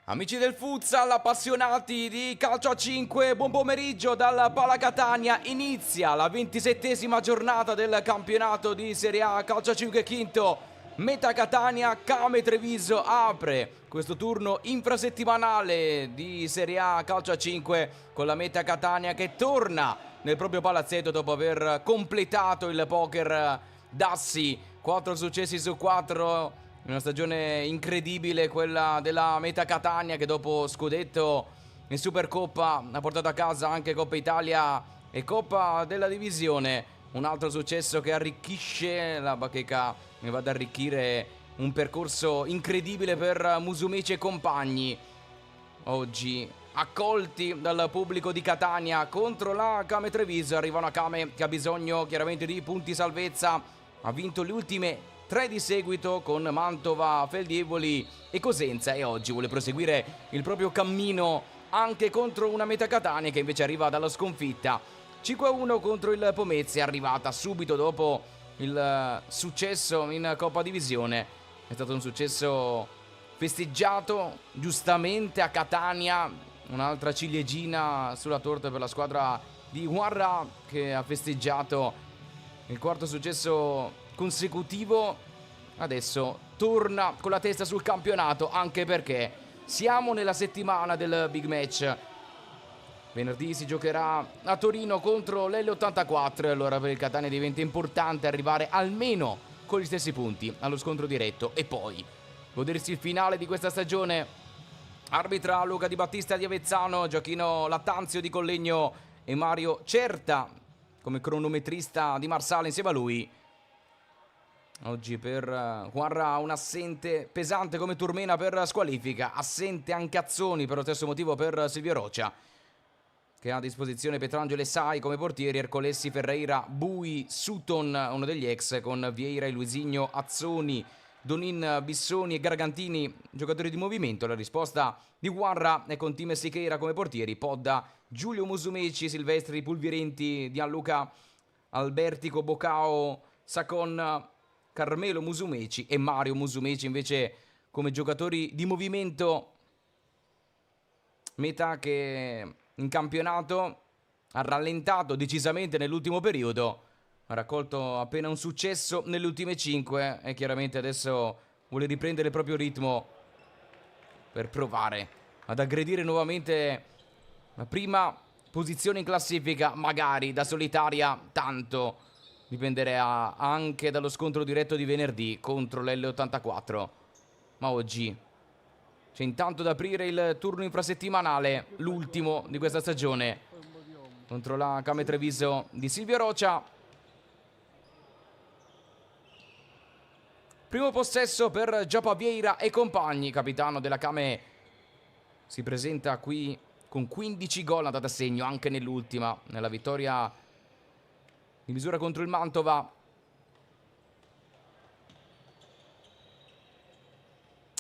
Amici del futsal, appassionati di calcio a 5, buon pomeriggio dalla Pala Catania. Inizia la 27esima giornata del campionato di Serie A calcio a 5 quinto. Meta Catania, Came Treviso apre questo turno infrasettimanale di Serie A calcio a 5 con la Meta Catania che torna nel proprio palazzetto dopo aver completato il poker d'assi. 4 successi su 4. Una stagione incredibile quella della Meta Catania, che dopo scudetto in Supercoppa ha portato a casa anche Coppa Italia e Coppa della Divisione. Un altro successo che arricchisce la bacheca e va ad arricchire un percorso incredibile per Musumeci e compagni. Oggi accolti dal pubblico di Catania contro la Came Treviso. Arriva una Came che ha bisogno chiaramente di punti salvezza. Ha vinto le ultime 3 di seguito con Mantova, Feldievoli e Cosenza, e oggi vuole proseguire il proprio cammino anche contro una Meta Catania che invece arriva dalla sconfitta. 5-1 contro il Pomezia, arrivata subito dopo il successo in Coppa Divisione. È stato un successo festeggiato giustamente a Catania, un'altra ciliegina sulla torta per la squadra di Guarra, che ha festeggiato il quarto successo consecutivo. Adesso torna con la testa sul campionato, anche perché siamo nella settimana del big match. Venerdì si giocherà a Torino contro l'L84 e allora per il Catania diventa importante arrivare almeno con gli stessi punti allo scontro diretto e poi godersi il finale di questa stagione. Arbitra Luca Di Battista di Avezzano, Gioachino Lattanzio di Collegno e Mario Certa come cronometrista di Marsala insieme a lui. Oggi per Guarra un assente pesante come Turmena per squalifica, assente anche Azzoni per lo stesso motivo per Silvio Rocia, che ha a disposizione Petrangelo e Sai come portieri, Ercolessi, Ferreira, Bui, Sutton, uno degli ex, con Vieira e Luisigno, Azzoni, Donin, Bissoni e Gargantini, giocatori di movimento. La risposta di Guarra è con Tim Sicheira come portieri, Podda, Giulio Musumeci, Silvestri, Pulvirenti, Gianluca, Albertico, Bocao, Sacon, Carmelo Musumeci e Mario Musumeci invece come giocatori di movimento. Meta che in campionato ha rallentato decisamente nell'ultimo periodo, ha raccolto appena un successo nelle ultime 5 e chiaramente adesso vuole riprendere il proprio ritmo per provare ad aggredire nuovamente la prima posizione in classifica, magari da solitaria. Tanto dipenderà anche dallo scontro diretto di venerdì contro l'L84. Ma oggi c'è intanto da aprire il turno infrasettimanale, l'ultimo di questa stagione, contro la Came Treviso di Silvio Rocia. Primo possesso per Giapa Vieira e compagni, capitano della Came. Si presenta qui con 15 gol, ha dato a segno anche nell'ultima, nella vittoria di misura contro il Mantova.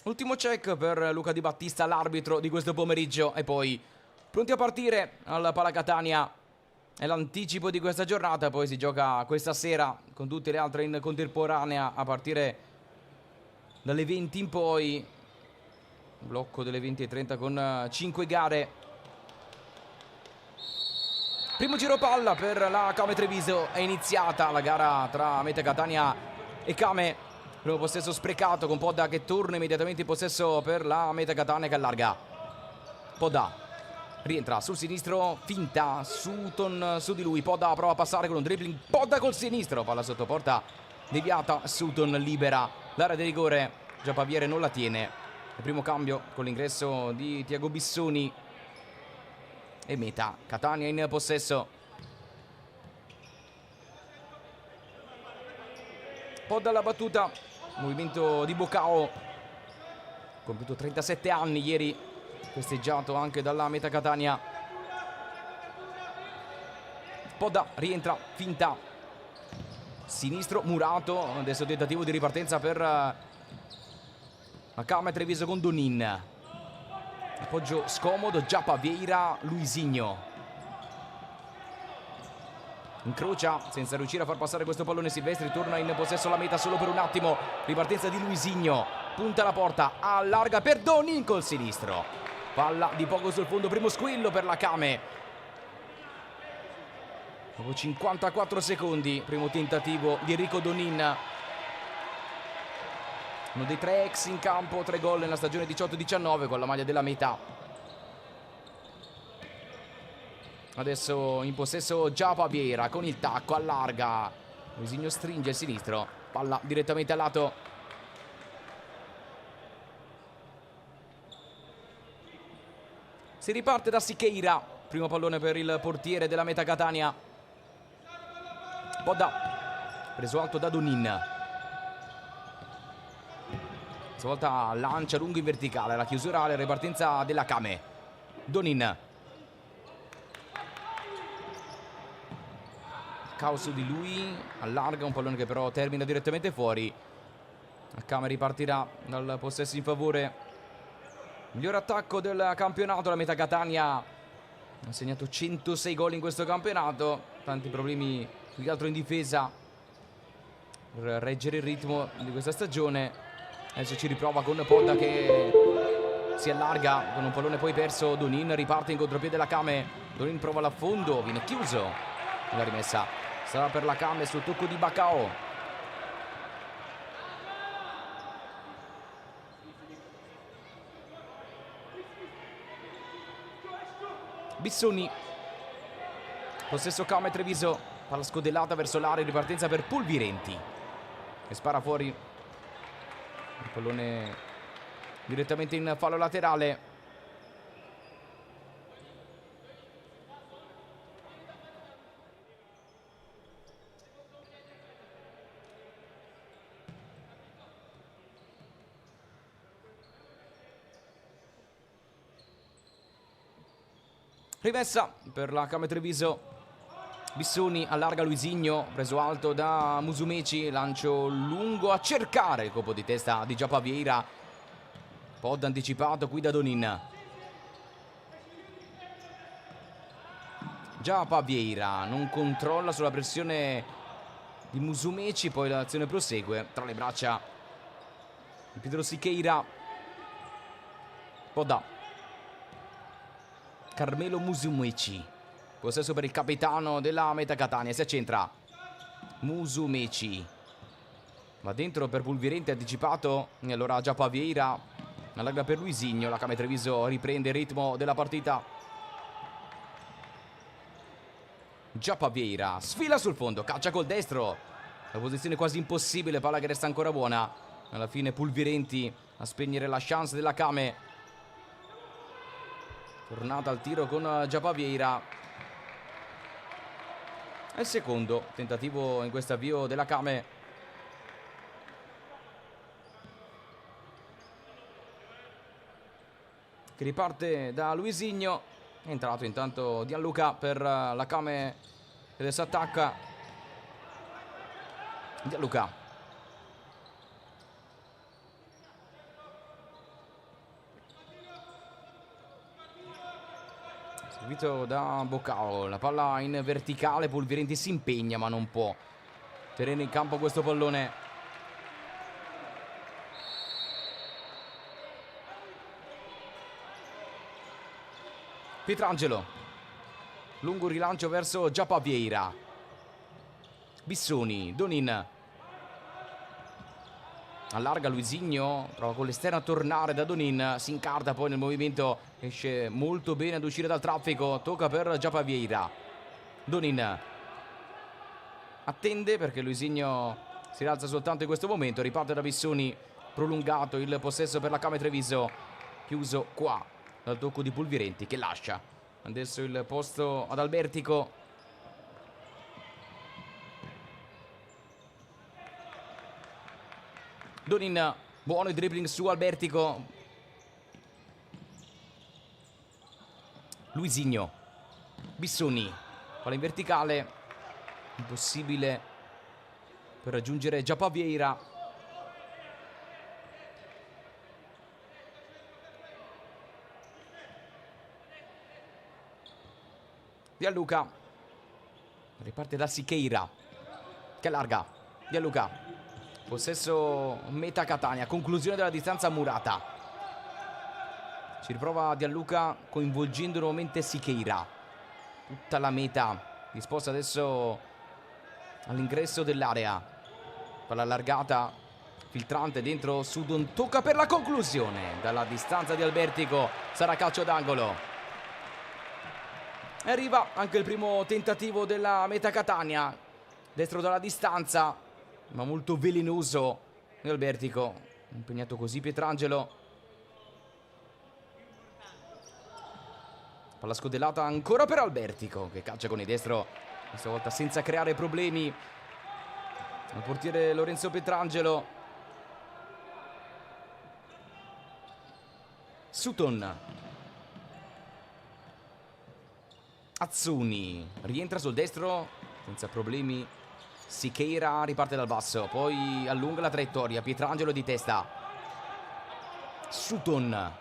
Ultimo check per Luca Di Battista, l'arbitro di questo pomeriggio, e poi pronti a partire alla Pala Catania. È l'anticipo di questa giornata, poi si gioca questa sera con tutte le altre in contemporanea a partire dalle 20 in poi. Blocco delle 20:30 con 5 gare. Primo giro palla per la Came Treviso, è iniziata la gara tra Meta Catania e Came. Primo possesso sprecato con Podda che torna immediatamente in possesso per la Meta Catania che allarga. Podda rientra sul sinistro, finta, Sutton su di lui, Podda prova a passare con un dribbling, Podda col sinistro, palla sotto porta deviata, Sutton libera l'area di rigore, Giapaviere non la tiene. Il primo cambio con l'ingresso di Tiago Bissoni e Meta Catania in possesso. Podda alla battuta, movimento di Bocao, compiuto 37 anni ieri, festeggiato anche dalla Meta Catania. Podda rientra, finta, sinistro, Murato, adesso tentativo di ripartenza per la Came Treviso con Donin. Appoggio scomodo, Giapa Vieira, Luisigno. Incrocia senza riuscire a far passare questo pallone Silvestri, torna in possesso la Meta solo per un attimo. Ripartenza di Luisigno, punta la porta, allarga per Donin col sinistro. Palla di poco sul fondo, primo squillo per la Kame. Dopo 54 secondi, primo tentativo di Enrico Donin. Uno dei 3 ex in campo, 3 gol nella stagione 18-19 con la maglia della metà. Adesso in possesso Giapa Vieira con il tacco, allarga. Luisinho stringe il sinistro, palla direttamente al lato. Si riparte da Siqueira, primo pallone per il portiere della Meta Catania. Podda, preso alto da Donin. Stavolta lancia lungo in verticale, la chiusura alla ripartenza della Kame. Donin. Caos su di lui, allarga un pallone che però termina direttamente fuori. La Kame ripartirà dal possesso in favore. Miglior attacco del campionato, la Meta Catania ha segnato 106 gol in questo campionato. Tanti problemi più che altro in difesa per reggere il ritmo di questa stagione. Adesso ci riprova con Podda che si allarga con un pallone poi perso. Donin riparte in contropiede la Kame. Donin prova l'affondo, viene chiuso. La rimessa sarà per la Kame sul tocco di Bacao. Bissoni. Possesso Kame Treviso. Palla scodellata verso l'area, ripartenza per Pulvirenti che spara fuori. Il pallone direttamente in fallo laterale. Rimessa per la Kame Treviso. Bissoni allarga Luisinho, preso alto da Musumeci, lancio lungo a cercare il colpo di testa di Giapa Vieira. Pod anticipato qui da Donin. Giapa Vieira non controlla sulla pressione di Musumeci, poi l'azione prosegue tra le braccia di Pedro Siqueira. Podda. Carmelo Musumeci. Possesso per il capitano della Meta Catania, si accentra Musumeci, va dentro per Pulvirenti anticipato, e allora Giapa Vieira allarga per Luisinho. La Kame Treviso riprende il ritmo della partita. Giapa Vieira sfila sul fondo, calcia col destro, la posizione quasi impossibile, palla che resta ancora buona. Alla fine Pulvirenti a spegnere la chance della Kame. Tornata al tiro con Giapa Vieira. È il secondo tentativo in questo avvio della Kame. Che riparte da Luisinho. È entrato intanto Gianluca per la Kame che adesso attacca. Gianluca. Servito da Bocao, la palla in verticale, Pulvirenti si impegna ma non può tenere in campo questo pallone. Pietrangelo, lungo rilancio verso Giapa Vieira. Bissoni, Donin allarga Luisinho, prova con l'esterno a tornare da Donin, si incarta poi nel movimento, esce molto bene ad uscire dal traffico, tocca per Giapa Vieira. Donin attende perché Luisinho si rialza soltanto in questo momento, riparte da Bissoni, prolungato il possesso per la Kame Treviso, chiuso qua dal tocco di Pulvirenti che lascia adesso il posto ad Albertico. Donin, buono il dribbling su Albertico. Luisinho, Bissoni, palla in verticale, impossibile per raggiungere Giapa Vieira. Gianluca riparte da Siqueira che allarga. Gianluca Possesso meta Catania, conclusione della distanza Murata. Ci riprova Gianluca coinvolgendo nuovamente Siqueira. Tutta la meta disposta adesso all'ingresso dell'area. Palla allargata, filtrante dentro Sudon, tocca per la conclusione. Dalla distanza di Albertico sarà calcio d'angolo. E arriva anche il primo tentativo della meta Catania. Destro dalla distanza, ma molto velenoso di Albertico. Impegnato così Pietrangelo. Palla scodellata ancora per Albertico, che calcia con il destro, questa volta senza creare problemi al portiere Lorenzo Pietrangelo. Sutton. Azzuni rientra sul destro senza problemi. Siqueira riparte dal basso, poi allunga la traiettoria. Pietrangelo di testa. Sutton.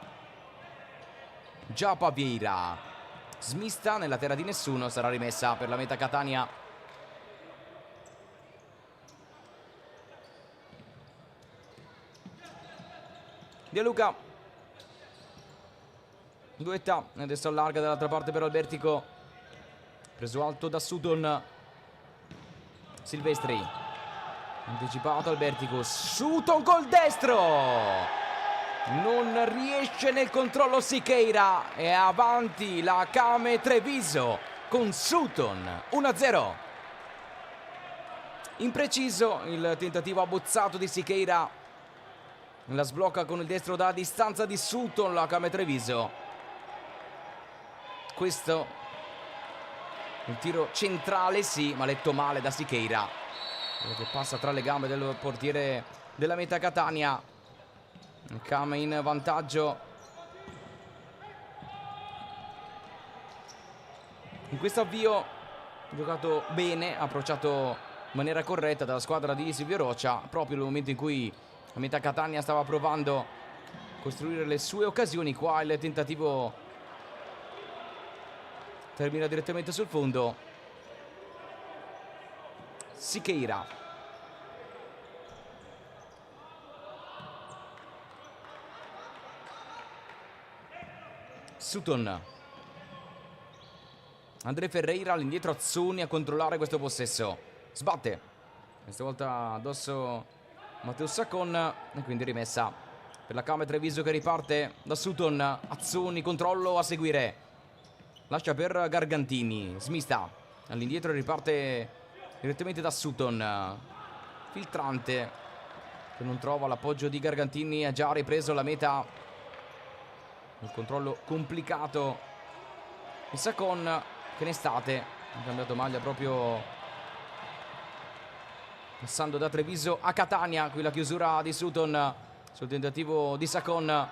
Già Vieira. Smista nella terra di nessuno, sarà rimessa per la meta Catania. Gianluca. Duetta, adesso allarga dall'altra parte per Albertico. Preso alto da Sutton. Silvestri. Anticipato Albertico. Sutton col destro. Non riesce nel controllo Siqueira. È avanti la Came Treviso con Sutton. 1-0. Impreciso il tentativo abbozzato di Siqueira. La sblocca con il destro da distanza di Sutton la Came Treviso. Questo il tiro centrale, sì, ma letto male da Siqueira, che passa tra le gambe del portiere della meta Catania. Came in vantaggio. In questo avvio ha giocato bene, ha approcciato in maniera corretta dalla squadra di Silvio Roccia, proprio nel momento in cui la meta Catania stava provando a costruire le sue occasioni. Qua il tentativo termina direttamente sul fondo. Siqueira. Sutton. André Ferreira all'indietro, Azzuni a controllare questo possesso. Sbatte. Questa volta addosso Matteo Sacon. E quindi rimessa per la Came Treviso che riparte da Sutton. Azzuni, controllo a seguire. Lascia per Gargantini. Smista. All'indietro riparte direttamente da Sutton. Filtrante che non trova l'appoggio di Gargantini. Ha già ripreso la meta. Un controllo complicato il Sacon, che in estate ha cambiato maglia proprio passando da Treviso a Catania. Qui la chiusura di Sutton sul tentativo di Sacon.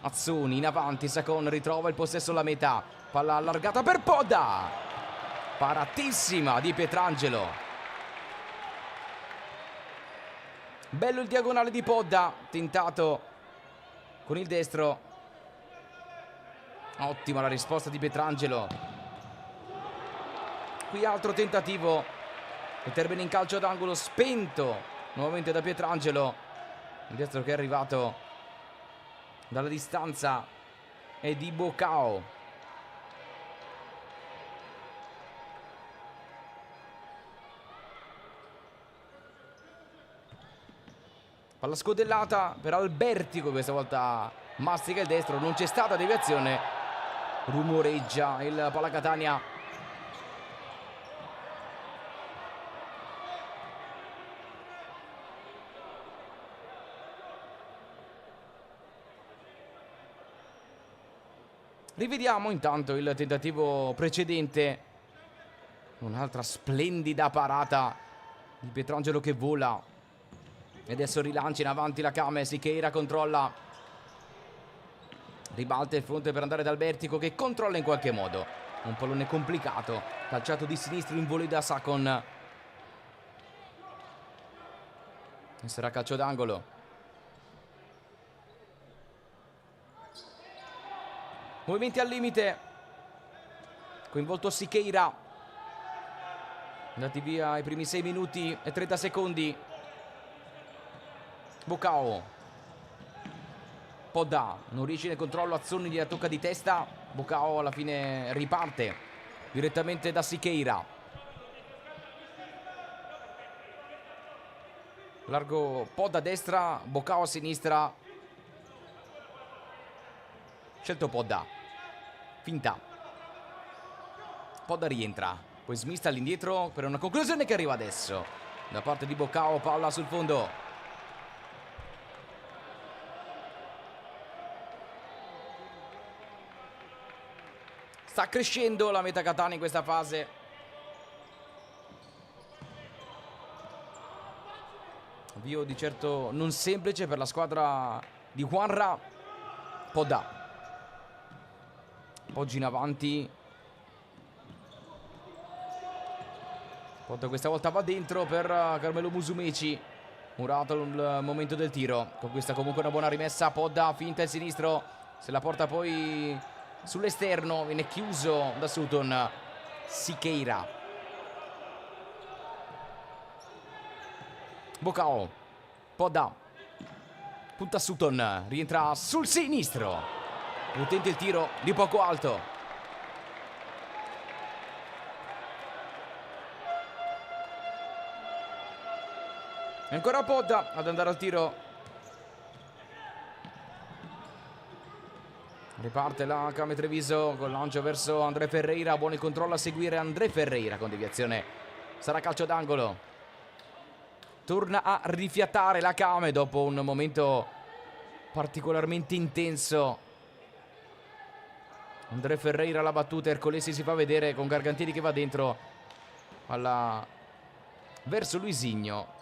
Azzuni in avanti, Sacon ritrova il possesso alla metà. Palla allargata per Podda. Paratissima di Pietrangelo. Bello il diagonale di Podda, tentato con il destro. Ottima la risposta di Pietrangelo. Qui altro tentativo e termina in calcio d'angolo, spento nuovamente da Pietrangelo. Il destro che è arrivato dalla distanza è di Bocao. Palla scodellata per Albertico, questa volta mastica il destro, non c'è stata deviazione. Rumoreggia il Pala Catania. Rivediamo intanto il tentativo precedente. Un'altra splendida parata di Pietrangelo che vola. E adesso rilancia in avanti la Came. Siqueira controlla. Ribalta il fronte per andare da Albertico, che controlla in qualche modo. Un pallone complicato, calciato di sinistro in volo da Sacon. E sarà calcio d'angolo. Movimenti al limite. Coinvolto Siqueira. Andati via i primi 6 minuti e 30 secondi. Bucao. Podda non riesce nel controllo, Azzoni gli tocca di testa. Bucao alla fine riparte direttamente da Siqueira. Largo Podda a destra, Bucao a sinistra. Scelto Podda. Finta. Podda rientra, poi smista all'indietro per una conclusione che arriva adesso da parte di Bucao. Palla sul fondo. Sta crescendo la Meta Catania in questa fase. Avvio di certo non semplice per la squadra di Juanra. Podda. Poggi in avanti. Podda questa volta va dentro per Carmelo Musumeci. Murato il momento del tiro. Conquista comunque una buona rimessa. Podda finta il sinistro. Se la porta poi sull'esterno, viene chiuso da Sutton. Siqueira. Bucao. Podda. Punta Sutton. Rientra sul sinistro. Potente il tiro di poco alto. E ancora Podda ad andare al tiro. Riparte la Came Treviso con lancio verso André Ferreira. Buon il controllo a seguire André Ferreira con deviazione. Sarà calcio d'angolo. Torna a rifiatare la Came dopo un momento particolarmente intenso. André Ferreira la battuta. Ercolesi si fa vedere con Gargantini che va dentro verso Luisigno.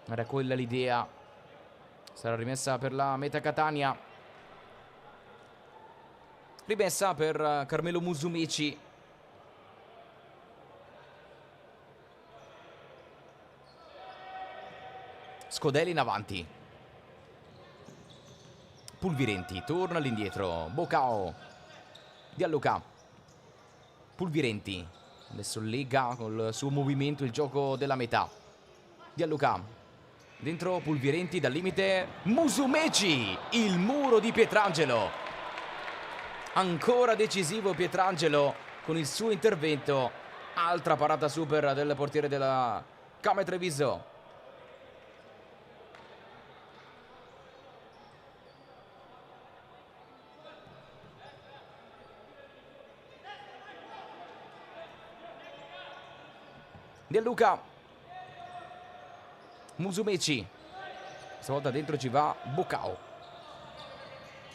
Era quella l'idea. Sarà rimessa per la Meta Catania. Rimessa per Carmelo Musumeci. Scodeli in avanti. Pulvirenti torna all'indietro. Bucao. Dialluca. Pulvirenti adesso lega col suo movimento il gioco della metà. Dialluca. Dentro Pulvirenti dal limite. Musumeci. Il muro di Pietrangelo. Ancora decisivo Pietrangelo con il suo intervento. Altra parata super del portiere della Came Treviso. Dialluca. Musumeci. Stavolta dentro ci va Bucao.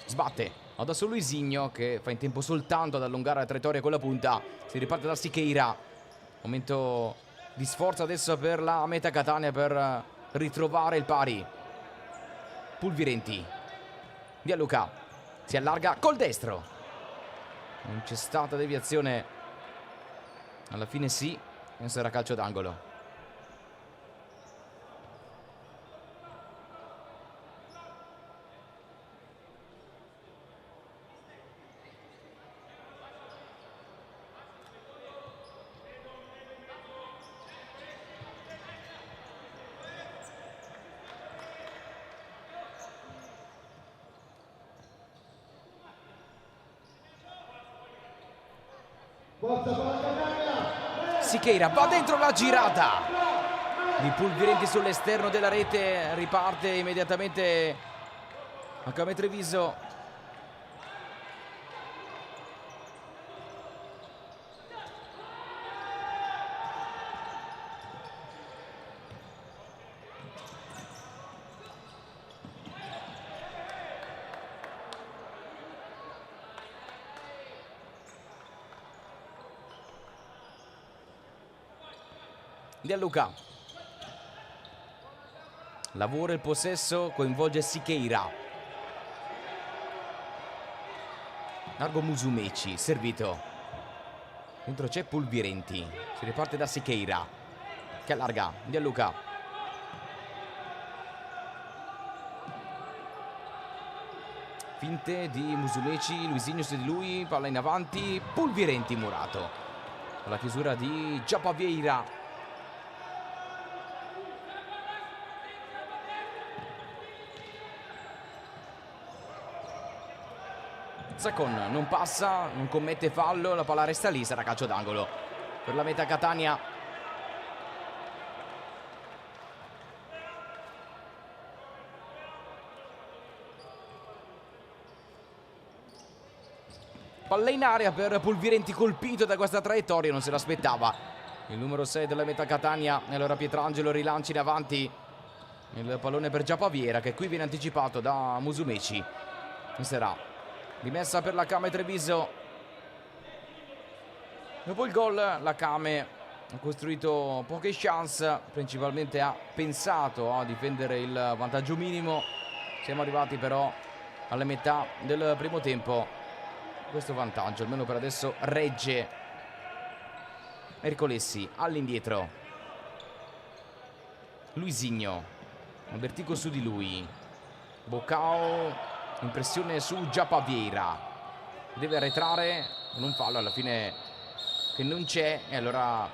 Sbatte. Adesso Luisigno che fa in tempo soltanto ad allungare la traiettoria con la punta. Si riparte da Siqueira. Momento di sforzo adesso per la Meta Catania per ritrovare il pari. Pulvirenti. Dialluca. Si allarga col destro. Non c'è stata deviazione. Alla fine sì. Non sarà calcio d'angolo. Siqueira va dentro la girata di Pulvirenti sull'esterno della rete. Riparte immediatamente a Came Treviso. Dialluca. Lavora il possesso, coinvolge Siqueira. Largo Musumeci, servito. Dentro c'è Pulvirenti. Si riparte da Siqueira che allarga. Dialluca. Finte di Musumeci, Luisigno su di lui, palla in avanti, Pulvirenti murato. La chiusura di Giapavieira. Sacon non passa, non commette fallo, la palla resta lì, sarà calcio d'angolo per la Meta Catania. Palla in area per Pulvirenti, colpito da questa traiettoria, non se l'aspettava il numero 6 della Meta Catania. E allora Pietrangelo rilancia in avanti il pallone per Giapaviera, che qui viene anticipato da Musumeci. Sarà rimessa per la Kame Treviso. Dopo il gol la Kame ha costruito poche chance, principalmente ha pensato a difendere il vantaggio minimo. Siamo arrivati però alla metà del primo tempo. Questo vantaggio almeno per adesso regge. Ercolessi all'indietro, Luisinho, Albertico su di lui, Bocao, impressione su Giapaviera, deve arretrare con un fallo alla fine che non c'è, e allora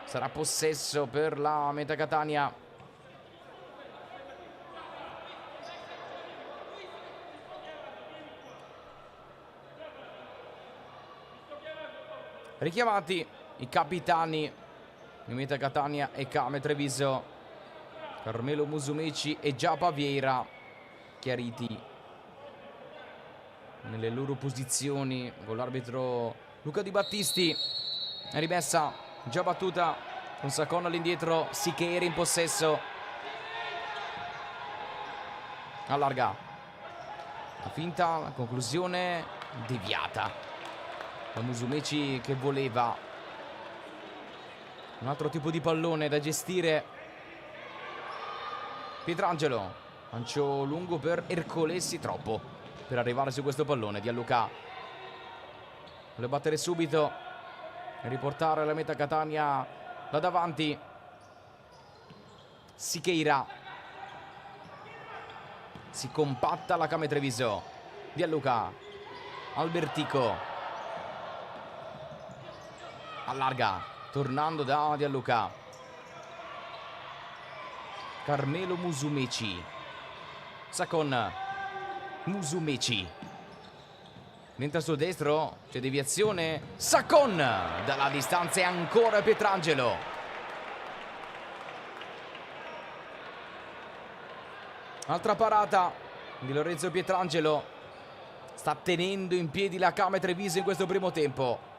sarà possesso per la Meta Catania. Richiamati i capitani di Meta Catania e Kame Treviso, Carmelo Musumeci e Giapaviera, chiariti nelle loro posizioni con l'arbitro Luca Di Battisti. È rimessa già battuta con Sacon all'indietro, Sicheri in possesso, allarga la finta, la conclusione deviata da Musumeci, che voleva un altro tipo di pallone da gestire. Pietrangelo, lancio lungo per Ercolessi, troppo per arrivare su questo pallone. Dialluca vuole battere subito e riportare la Meta Catania da davanti. Sicheira, si compatta la Kame Treviso. Dialluca, Albertico, allarga tornando da Dialluca. Carmelo Musumeci, Sacon, Musumeci, mentre al suo destro c'è deviazione, Sacon dalla distanza e ancora Pietrangelo. Altra parata di Lorenzo Pietrangelo, sta tenendo in piedi la Kame Treviso in questo primo tempo.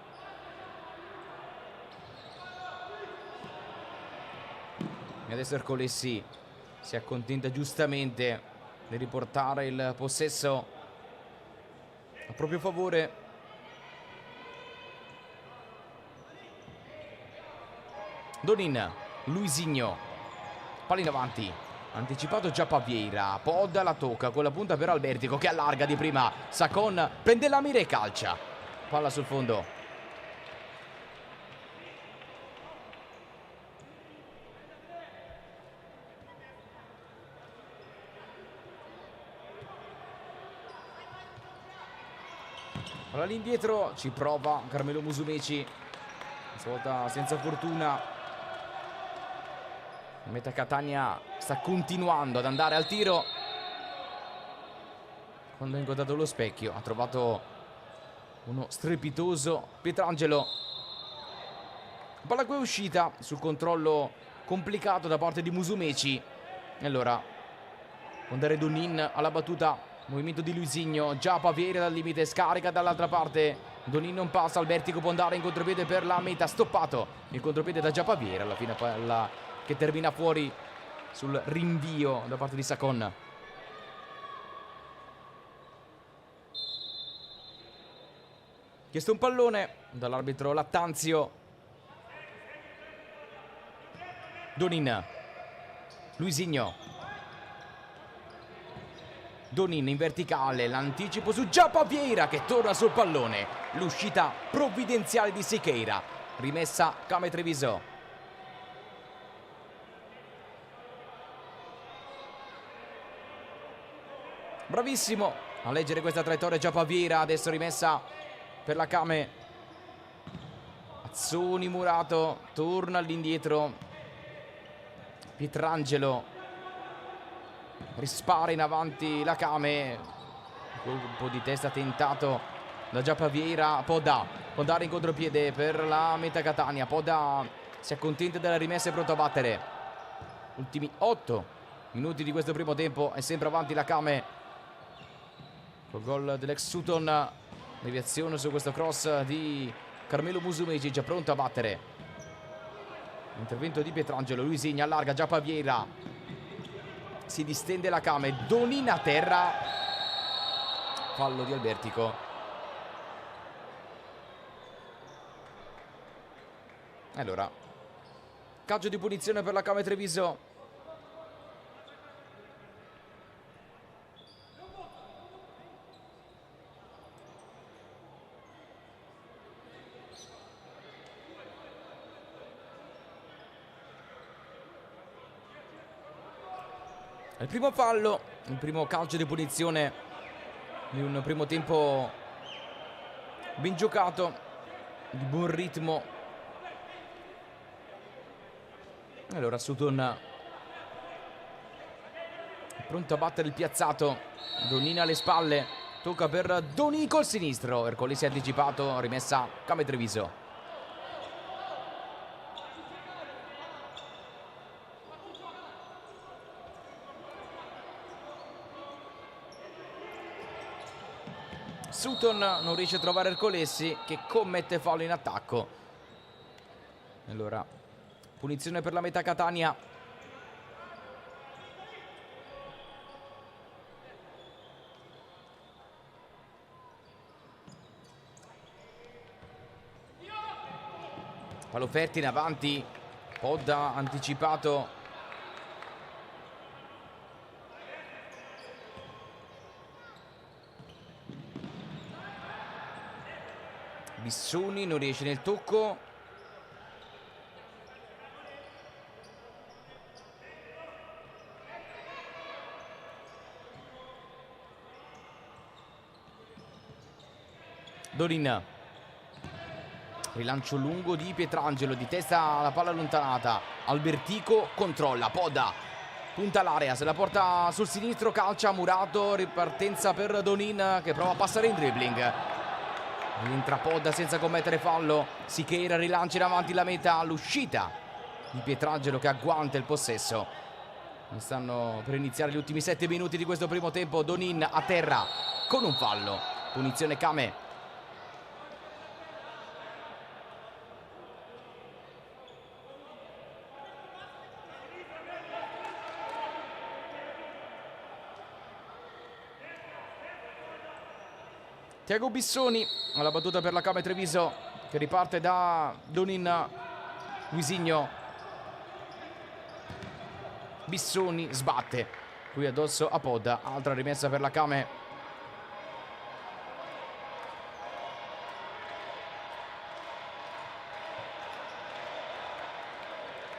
E adesso Ercolessi si accontenta giustamente di riportare il possesso a proprio favore. Donin, Luisinho, palla in avanti, anticipato Giapaviera, Podda la tocca con la punta per Albertico, che allarga di prima. Sacon prende la mira e calcia, palla sul fondo. Allora all'indietro ci prova Carmelo Musumeci, stavolta senza fortuna. Meta Catania sta continuando ad andare al tiro. Quando ha incontrato lo specchio ha trovato uno strepitoso Pietrangelo. Palla qui è uscita sul controllo complicato da parte di Musumeci. E allora può andare Donin alla battuta. Movimento di Luisinho, Giapaviera dal limite, scarica dall'altra parte. Donin non passa, Albertico può andare in contropiede per la Meta, stoppato il contropiede da Giapaviera. Alla fine palla che termina fuori sul rinvio da parte di Sacon. Chiesto un pallone dall'arbitro Lattanzio. Donin, Luisinho, Donin in verticale, l'anticipo su Giapaviera che torna sul pallone. L'uscita provvidenziale di Sicheira, rimessa Kame Treviso. Bravissimo a leggere questa traiettoria Giapaviera, adesso rimessa per la Kame. Azzoni Murato, torna all'indietro. Pietrangelo rispara in avanti la Kame, colpo di testa tentato da Giappa Vieira. Podda può andare in contropiede per la Meta Catania. Podda si accontenta della rimessa e pronto a battere. Ultimi 8 minuti di questo primo tempo, è sempre avanti la Kame col gol dell'ex Sutton. Deviazione su questo cross di Carmelo Musumeci, già pronto a battere. Intervento di Pietrangelo, Luisigna allarga, Giappa Vieira, si distende la Kame, Donin a terra, fallo di Albertico. Allora, calcio di punizione per la Kame Treviso. Il primo fallo, il primo calcio di punizione di un primo tempo ben giocato, di buon ritmo. Allora Sutton è pronto a battere il piazzato, Donina alle spalle, tocca per Doni col sinistro, Ercole si è anticipato, rimessa Kame Treviso. Sutton non riesce a trovare Ercolessi, che commette fallo in attacco. Allora, punizione per la Meta Catania. Fallo Fertin avanti, Podda anticipato. Bissuni non riesce nel tocco. Donin, rilancio lungo di Pietrangelo, di testa la palla allontanata. Albertico controlla, Podda punta l'area, se la porta sul sinistro, calcia Murato, ripartenza per Donin che prova a passare in dribbling. Entra Podda senza commettere fallo. Siqueira rilancia in avanti la meta, all'uscita di Pietrangelo che agguanta il possesso. Stanno per iniziare gli ultimi 7 minuti di questo primo tempo. Donin a terra con un fallo. Punizione Kame. Tiago Bissoni alla battuta per la Kame Treviso che riparte da Donin. Luisigno, Bissoni sbatte qui addosso a Podda, altra rimessa per la Kame.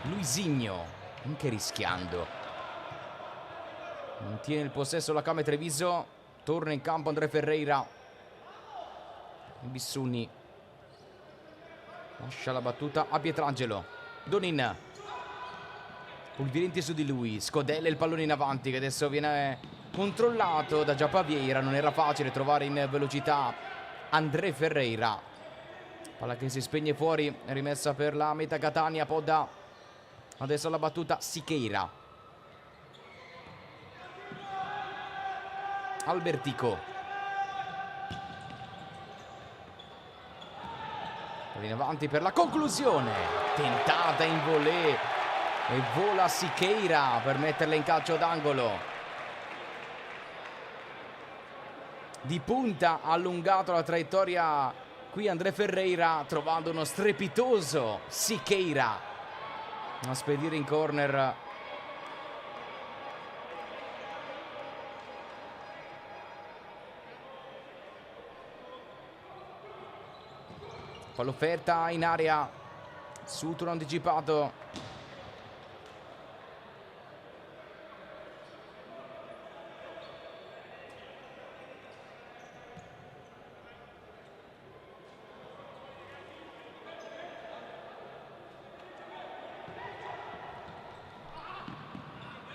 Luisigno anche rischiando, mantiene il possesso la Kame Treviso, torna in campo André Ferreira. Bissuni lascia la battuta a Pietrangelo. Donin, pulvirenti su di lui, scodella il pallone in avanti che adesso viene controllato da Giappa Vieira. Non era facile trovare in velocità André Ferreira. Palla che si spegne fuori, rimessa per la Meta Catania. Podda adesso la battuta Siqueira. Albertico in avanti per la conclusione, tentata in volée e vola Siqueira per metterla in calcio d'angolo. Di punta ha allungato la traiettoria qui André Ferreira, trovando uno strepitoso Siqueira a spedire in corner. Pall'offerta in area, Sutton anticipato.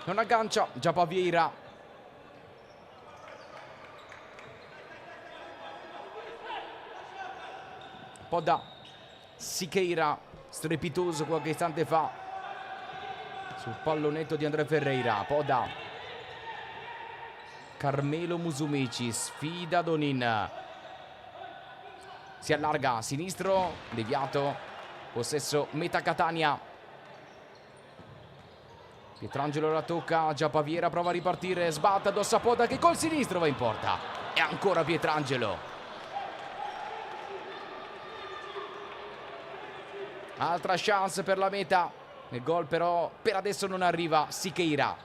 Non aggancia Giappa Vieira. Podda, Siqueira, strepitoso qualche istante fa sul pallonetto di André Ferreira. Podda, Carmelo Musumeci, sfida Donin, si allarga a sinistro, deviato, possesso metà Catania. Pietrangelo la tocca, già Paviera prova a ripartire, sbatte addosso a Podda che col sinistro va in porta. E ancora Pietrangelo. Altra chance per la meta. Il gol però per adesso non arriva. Siqueira.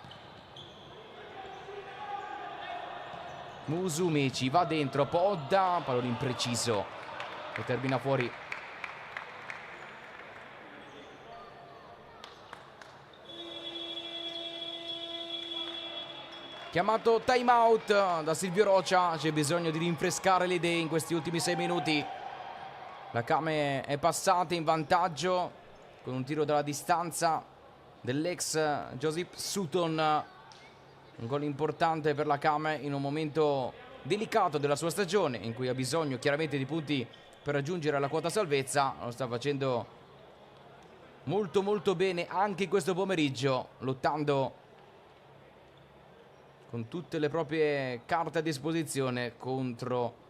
Musumeci va dentro, Podda, pallone impreciso e termina fuori. Chiamato time out da Silvio Rocia, c'è bisogno di rinfrescare le idee in questi ultimi 6 minuti. La Came è passata in vantaggio con un tiro dalla distanza dell'ex Joseph Sutton. Un gol importante per la Came in un momento delicato della sua stagione, in cui ha bisogno chiaramente di punti per raggiungere la quota salvezza. Lo sta facendo molto molto bene anche in questo pomeriggio, lottando con tutte le proprie carte a disposizione contro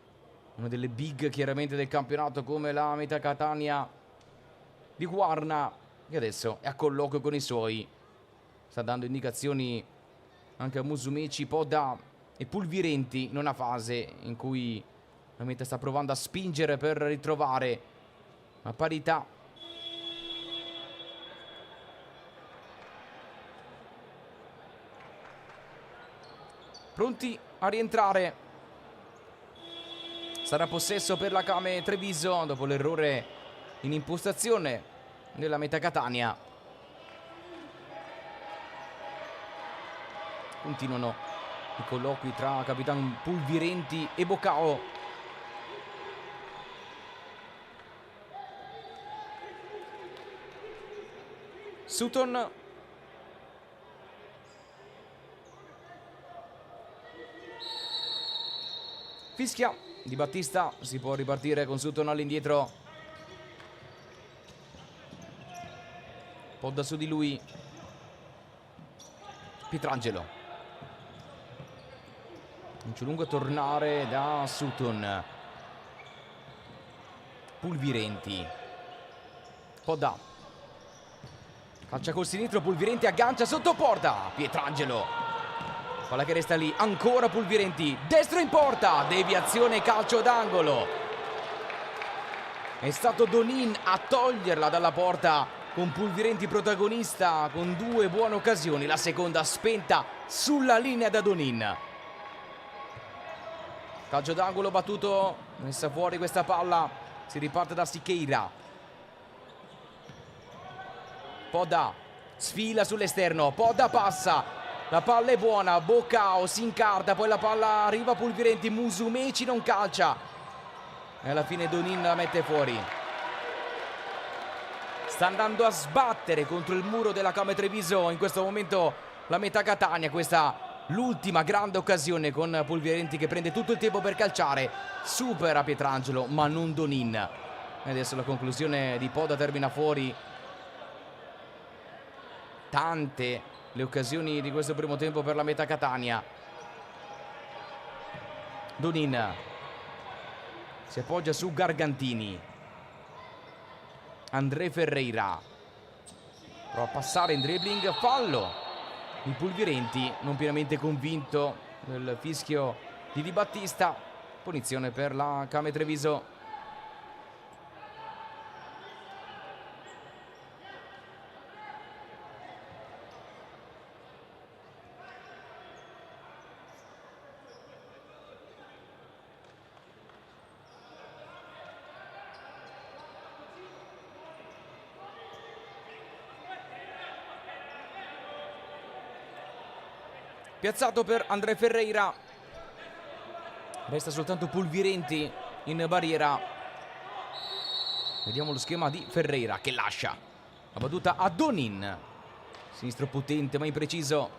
una delle big chiaramente del campionato come la Meta Catania di Guarna, che adesso è a colloquio con i suoi. Sta dando indicazioni anche a Musumeci, Podda e Pulvirenti in una fase in cui la Meta sta provando a spingere per ritrovare la parità. Pronti a rientrare. Sarà possesso per la Came Treviso dopo l'errore in impostazione della Meta Catania. Continuano i colloqui tra capitano Pulvirenti e Bocao. Sutton. Fischia Di Battista, si può ripartire con Sutton all'indietro. Podda su di lui. Pietrangelo. Non c'è lungo a tornare da Sutton. Pulvirenti. Podda. Calcia col sinistro, Pulvirenti aggancia sotto porta. Pietrangelo. Palla che resta lì, ancora Pulvirenti, destro in porta, deviazione calcio d'angolo. È stato Donin a toglierla dalla porta, con Pulvirenti protagonista, con 2 buone occasioni, la seconda spenta sulla linea da Donin. Calcio d'angolo battuto, messa fuori questa palla, si riparte da Siqueira. Podda sfila sull'esterno, Podda passa. La palla è buona, Bocao si incarta, poi la palla arriva a Pulvirenti, Musumeci non calcia. E alla fine Donin la mette fuori. Sta andando a sbattere contro il muro della Came Treviso in questo momento la Meta Catania. Questa l'ultima grande occasione con Pulvirenti che prende tutto il tempo per calciare. Supera Pietrangelo, ma non Donin. E adesso la conclusione di Podda termina fuori. Tante le occasioni di questo primo tempo per la Meta Catania. Donin si appoggia su Gargantini. André Ferreira prova a passare in dribbling, fallo di Pulvirenti, non pienamente convinto del fischio di Di Battista. Punizione per la Came Treviso. Piazzato per André Ferreira. Resta soltanto Pulvirenti in barriera. Vediamo lo schema di Ferreira che lascia la battuta a Donin. Sinistro potente ma impreciso.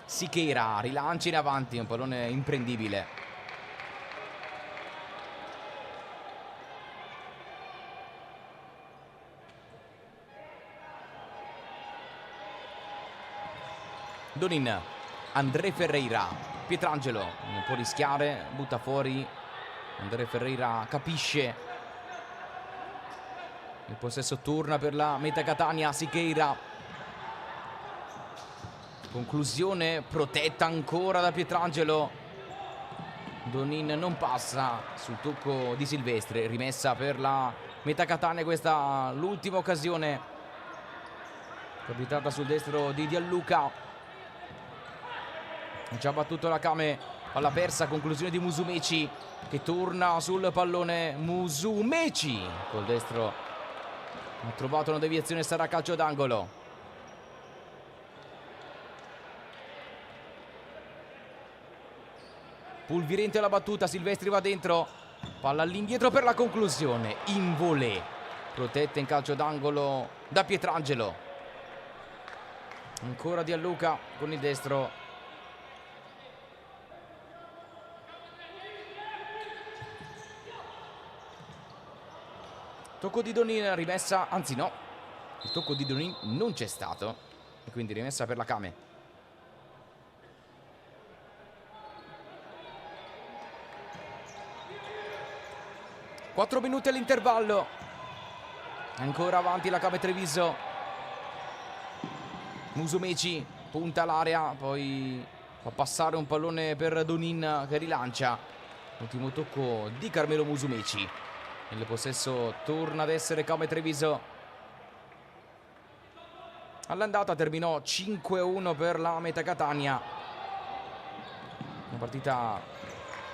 Siqueira rilancia in avanti, un pallone imprendibile. Donin, André Ferreira, Pietrangelo non può rischiare, butta fuori. André Ferreira capisce. Il possesso torna per la Meta Catania. Siqueira, conclusione protetta ancora da Pietrangelo. Donin non passa sul tocco di Silvestri. Rimessa per la Meta Catania, questa l'ultima occasione capitata sul destro di Gianluca. Ha già battuto la Kame, palla persa, conclusione di Musumeci che torna sul pallone. Musumeci col destro ha trovato una deviazione, sarà calcio d'angolo. Pulvirente alla battuta, Silvestri va dentro, palla all'indietro per la conclusione, in volée, protetta in calcio d'angolo da Pietrangelo. Ancora Gianluca con il destro. Tocco di Donin, rimessa, anzi no, il tocco di Donin non c'è stato e quindi rimessa per la Kame. Quattro minuti all'intervallo, ancora avanti la Kame Treviso. Musumeci punta l'area, poi fa passare un pallone per Donin che rilancia. Ultimo tocco di Carmelo Musumeci. Il possesso torna ad essere Kame Treviso. All'andata terminò 5-1 per la Meta Catania. Una partita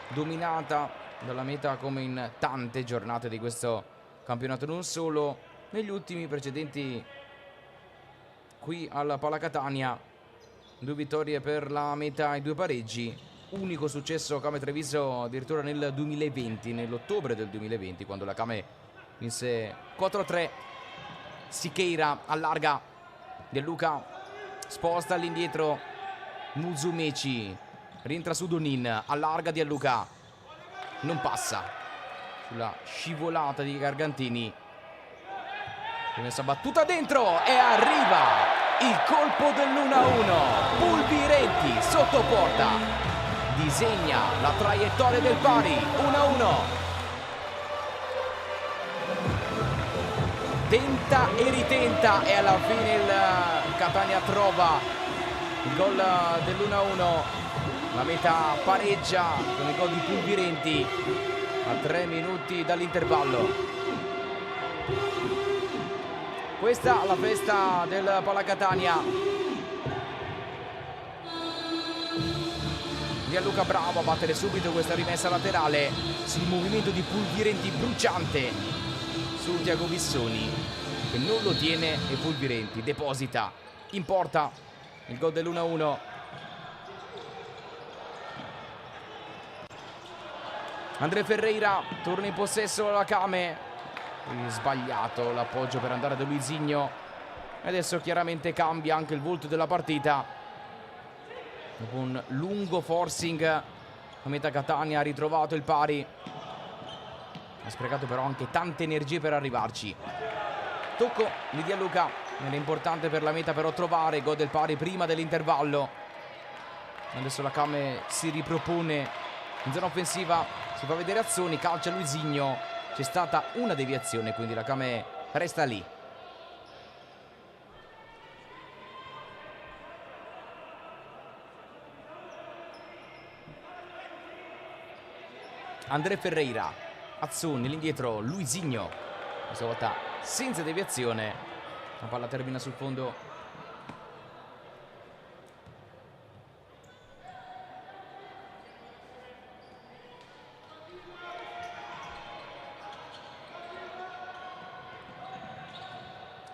dominata dalla Meta come in tante giornate di questo campionato, non solo negli ultimi precedenti. Qui alla Pala Catania 2 vittorie per la Meta e 2 pareggi. Unico successo Kame Treviso addirittura nel 2020, nell'ottobre del 2020, quando la Kame vinse 4-3. Siqueira allarga, Gianluca sposta all'indietro, Musumeci rientra su Donin, allarga Gianluca, non passa sulla scivolata di Gargantini. Rimessa battuta dentro e arriva il colpo dell'1-1. Pulvirenti sotto porta disegna la traiettoria del pari. 1-1. Tenta e ritenta e alla fine il Catania trova il gol dell'1-1. La Meta pareggia con il gol di Pulvirenti a 3 minuti dall'intervallo. Questa è la festa del Pala Catania. Gianluca bravo a battere subito questa rimessa laterale sul movimento di Pulvirenti bruciante su Tiago Vissoni, che non lo tiene e Pulvirenti deposita in porta il gol dell'1-1. André Ferreira torna in possesso la Kame, sbagliato l'appoggio per andare da Luisinho e adesso chiaramente cambia anche il volto della partita. Dopo un lungo forcing la Meta Catania ha ritrovato il pari, ha sprecato però anche tante energie per arrivarci. Tocco di Gianluca, era importante per la Meta però trovare il gol del pari prima dell'intervallo. Adesso la Kame si ripropone in zona offensiva, si fa vedere azioni, calcia Luisinho, c'è stata una deviazione quindi la Kame resta lì. André Ferreira, Azzoni, l'indietro, Luisinho, questa volta senza deviazione, la palla termina sul fondo.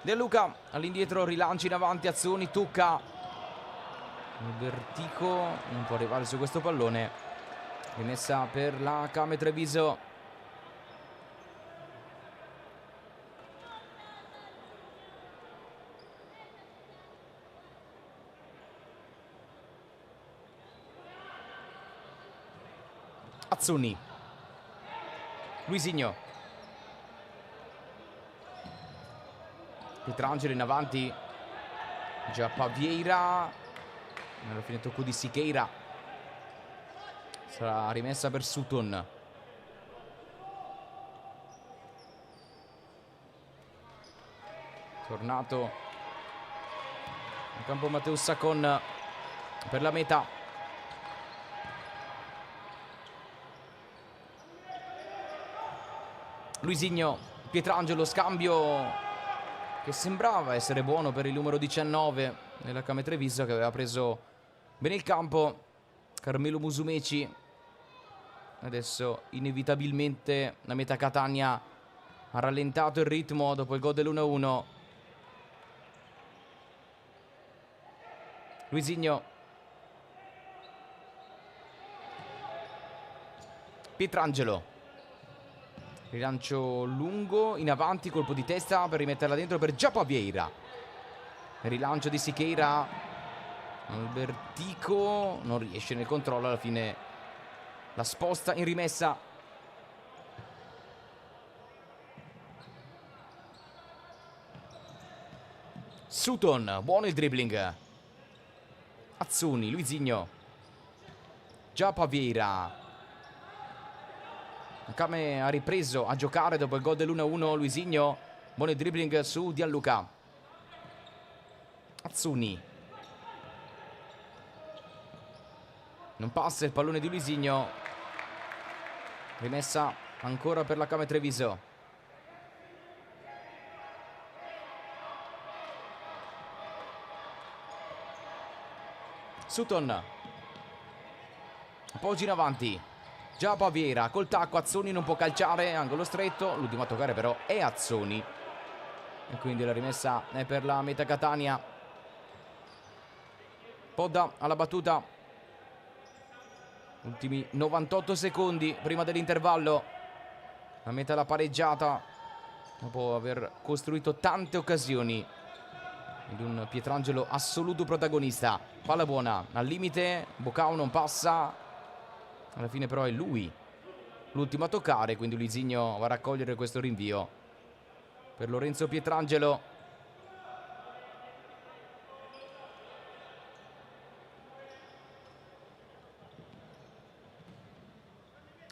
Gianluca all'indietro, rilancia in avanti, Azzoni, tocca Vertico, non può arrivare su questo pallone. Rimessa per la Kame Treviso. Azzoni, Luisinho, Pietrangelo in avanti, già Pavieira, Alla fine tocco di Siqueira. Sarà rimessa per Sutton. Tornato in campo Matheus Sacon per la meta. Luisinho, Pietrangelo, scambio che sembrava essere buono per il numero 19 nella Came Treviso, che aveva preso bene il campo Carmelo Musumeci. Adesso inevitabilmente la meta Catania ha rallentato il ritmo dopo il gol dell'1-1. Luisinho, Pietrangelo, rilancio lungo in avanti, colpo di testa per rimetterla dentro per Giacomo Vieira. Rilancio di Siqueira, Albertico non riesce nel controllo, alla fine la sposta in rimessa. Sutton, buono il dribbling. Azzuni, Luisinho, Giacomo Vieira. Came ha ripreso a giocare dopo il gol dell'1-1. Luisinho, buono il dribbling su Gianluca. Azzuni, non passa il pallone di Luisinho. Rimessa ancora per la Came Treviso. Sutton, appoggi in avanti. Giacomo Vieira col tacco, Azzoni non può calciare, angolo stretto, l'ultimo a toccare però è Azzoni. E quindi la rimessa è per la meta Catania. Podda alla battuta. Ultimi 98 secondi prima dell'intervallo. La meta l'ha pareggiata dopo aver costruito tante occasioni. Ed un Pietrangelo assoluto protagonista. Palla buona al limite, Bocao non passa. Alla fine però è lui l'ultimo a toccare, quindi Luisinho va a raccogliere questo rinvio per Lorenzo Pietrangelo.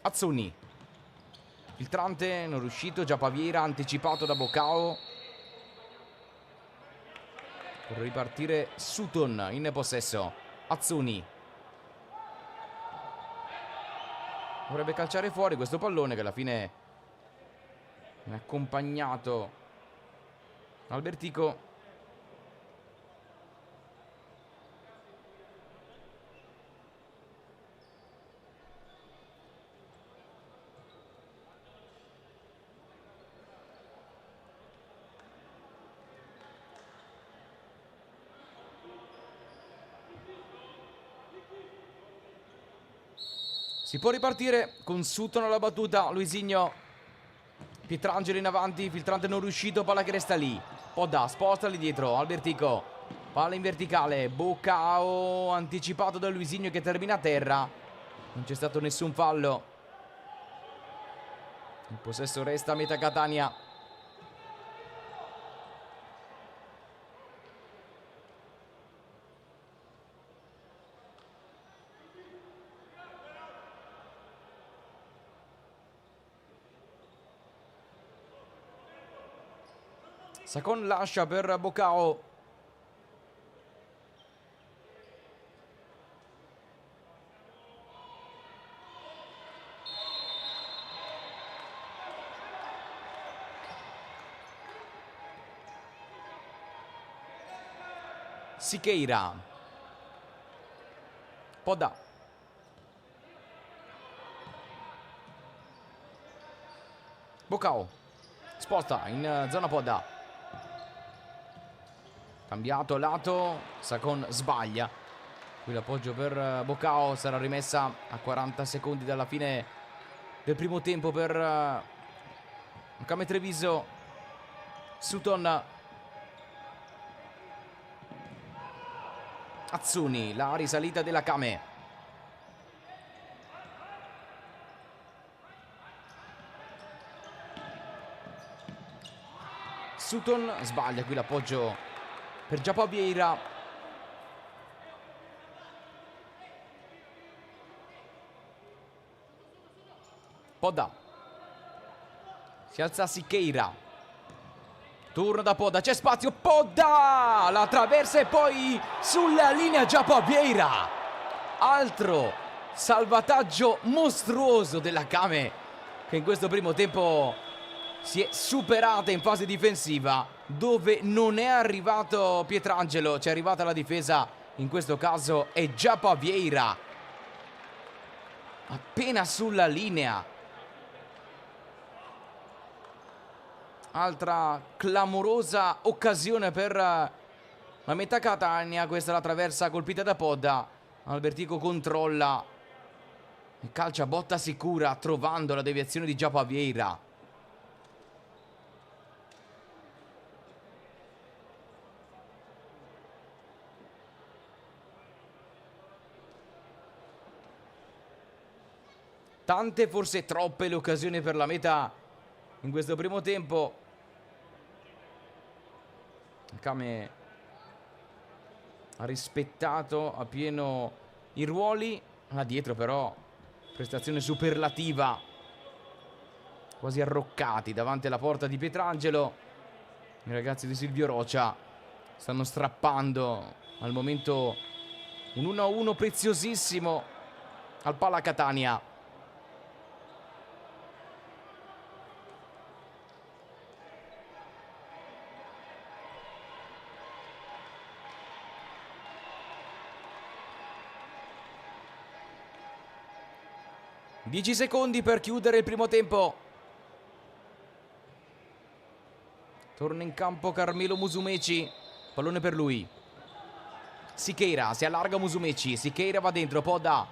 Azzuni, filtrante, non riuscito. Giacomo Vieira anticipato da Bocao. Per ripartire Sutton in possesso. Azzuni vorrebbe calciare fuori questo pallone, che alla fine è accompagnato Albertico. Si può ripartire con Sutton alla battuta. Luisinho, Pietrangelo in avanti, filtrante non riuscito, palla che resta lì. Podda, sposta lì dietro, Albertico, palla in verticale, Bocao anticipato da Luisinho che termina a terra. Non c'è stato nessun fallo. Il possesso resta a meta Catania. Sacon lascia per Bocao. Siqueira, Podda, Bocao, sposta in zona Podda. Cambiato lato, Sacon sbaglia. Qui l'appoggio per Bocao, sarà rimessa a 40 secondi dalla fine del primo tempo per Came Treviso. Sutton, Azzuni, la risalita della Came. Sutton sbaglia qui l'appoggio per Giacomo Vieira. Podda. Si alza Siqueira. Turno da Podda, c'è spazio, Podda! La traversa e poi sulla linea Giappà Vieira. Altro salvataggio mostruoso della Kame, che in questo primo tempo si è superata in fase difensiva, dove non è arrivato Pietrangelo, c'è arrivata la difesa, in questo caso è Giappà Vieira. Appena sulla linea. Altra clamorosa occasione per la metà Catania. Questa è la traversa colpita da Podda. Albertico controlla e calcia botta sicura, trovando la deviazione di Giappà Vieira. Tante, forse troppe, le occasioni per la meta in questo primo tempo. Kame ha rispettato appieno i ruoli. Là dietro però prestazione superlativa, quasi arroccati davanti alla porta di Pietrangelo. I ragazzi di Silvio Rocha stanno strappando al momento un 1-1 preziosissimo al Pala Catania. Dieci secondi per chiudere il primo tempo. Torna in campo Carmelo Musumeci. Pallone per lui. Siqueira, si allarga Musumeci. Siqueira va dentro, Podda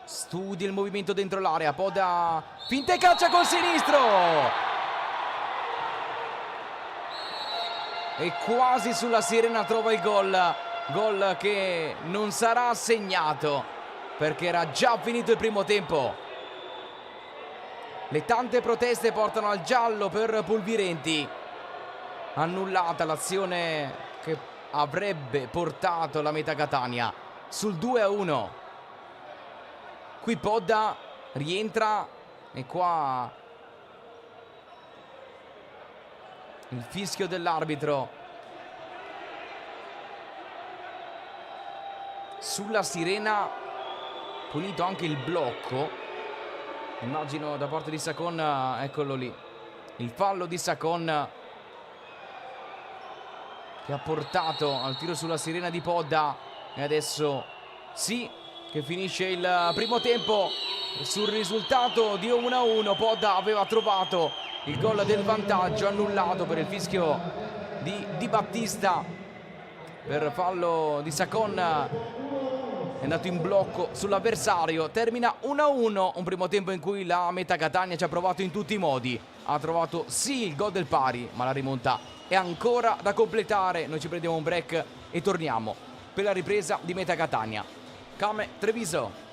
studia il movimento dentro l'area. Podda finta e calcia col sinistro. E quasi sulla sirena trova il gol. Gol che non sarà assegnato, perché era già finito il primo tempo. Le tante proteste portano al giallo per Pulvirenti. Annullata l'azione che avrebbe portato la Meta Catania sul 2-1. Qui Podda rientra e qua il fischio dell'arbitro sulla sirena. Punito anche il blocco, immagino, da parte di Sacon. Eccolo lì, il fallo di Sacon che ha portato al tiro sulla sirena di Podda. E adesso sì che finisce il primo tempo sul risultato di 1-1. Podda aveva trovato il gol del vantaggio, annullato per il fischio di Battista per fallo di Sacon. È andato in blocco sull'avversario. Termina 1-1, un primo tempo in cui la Meta Catania ci ha provato in tutti i modi. Ha trovato sì il gol del pari, ma la rimonta è ancora da completare. Noi ci prendiamo un break e torniamo per la ripresa di Meta Catania. Kame Treviso.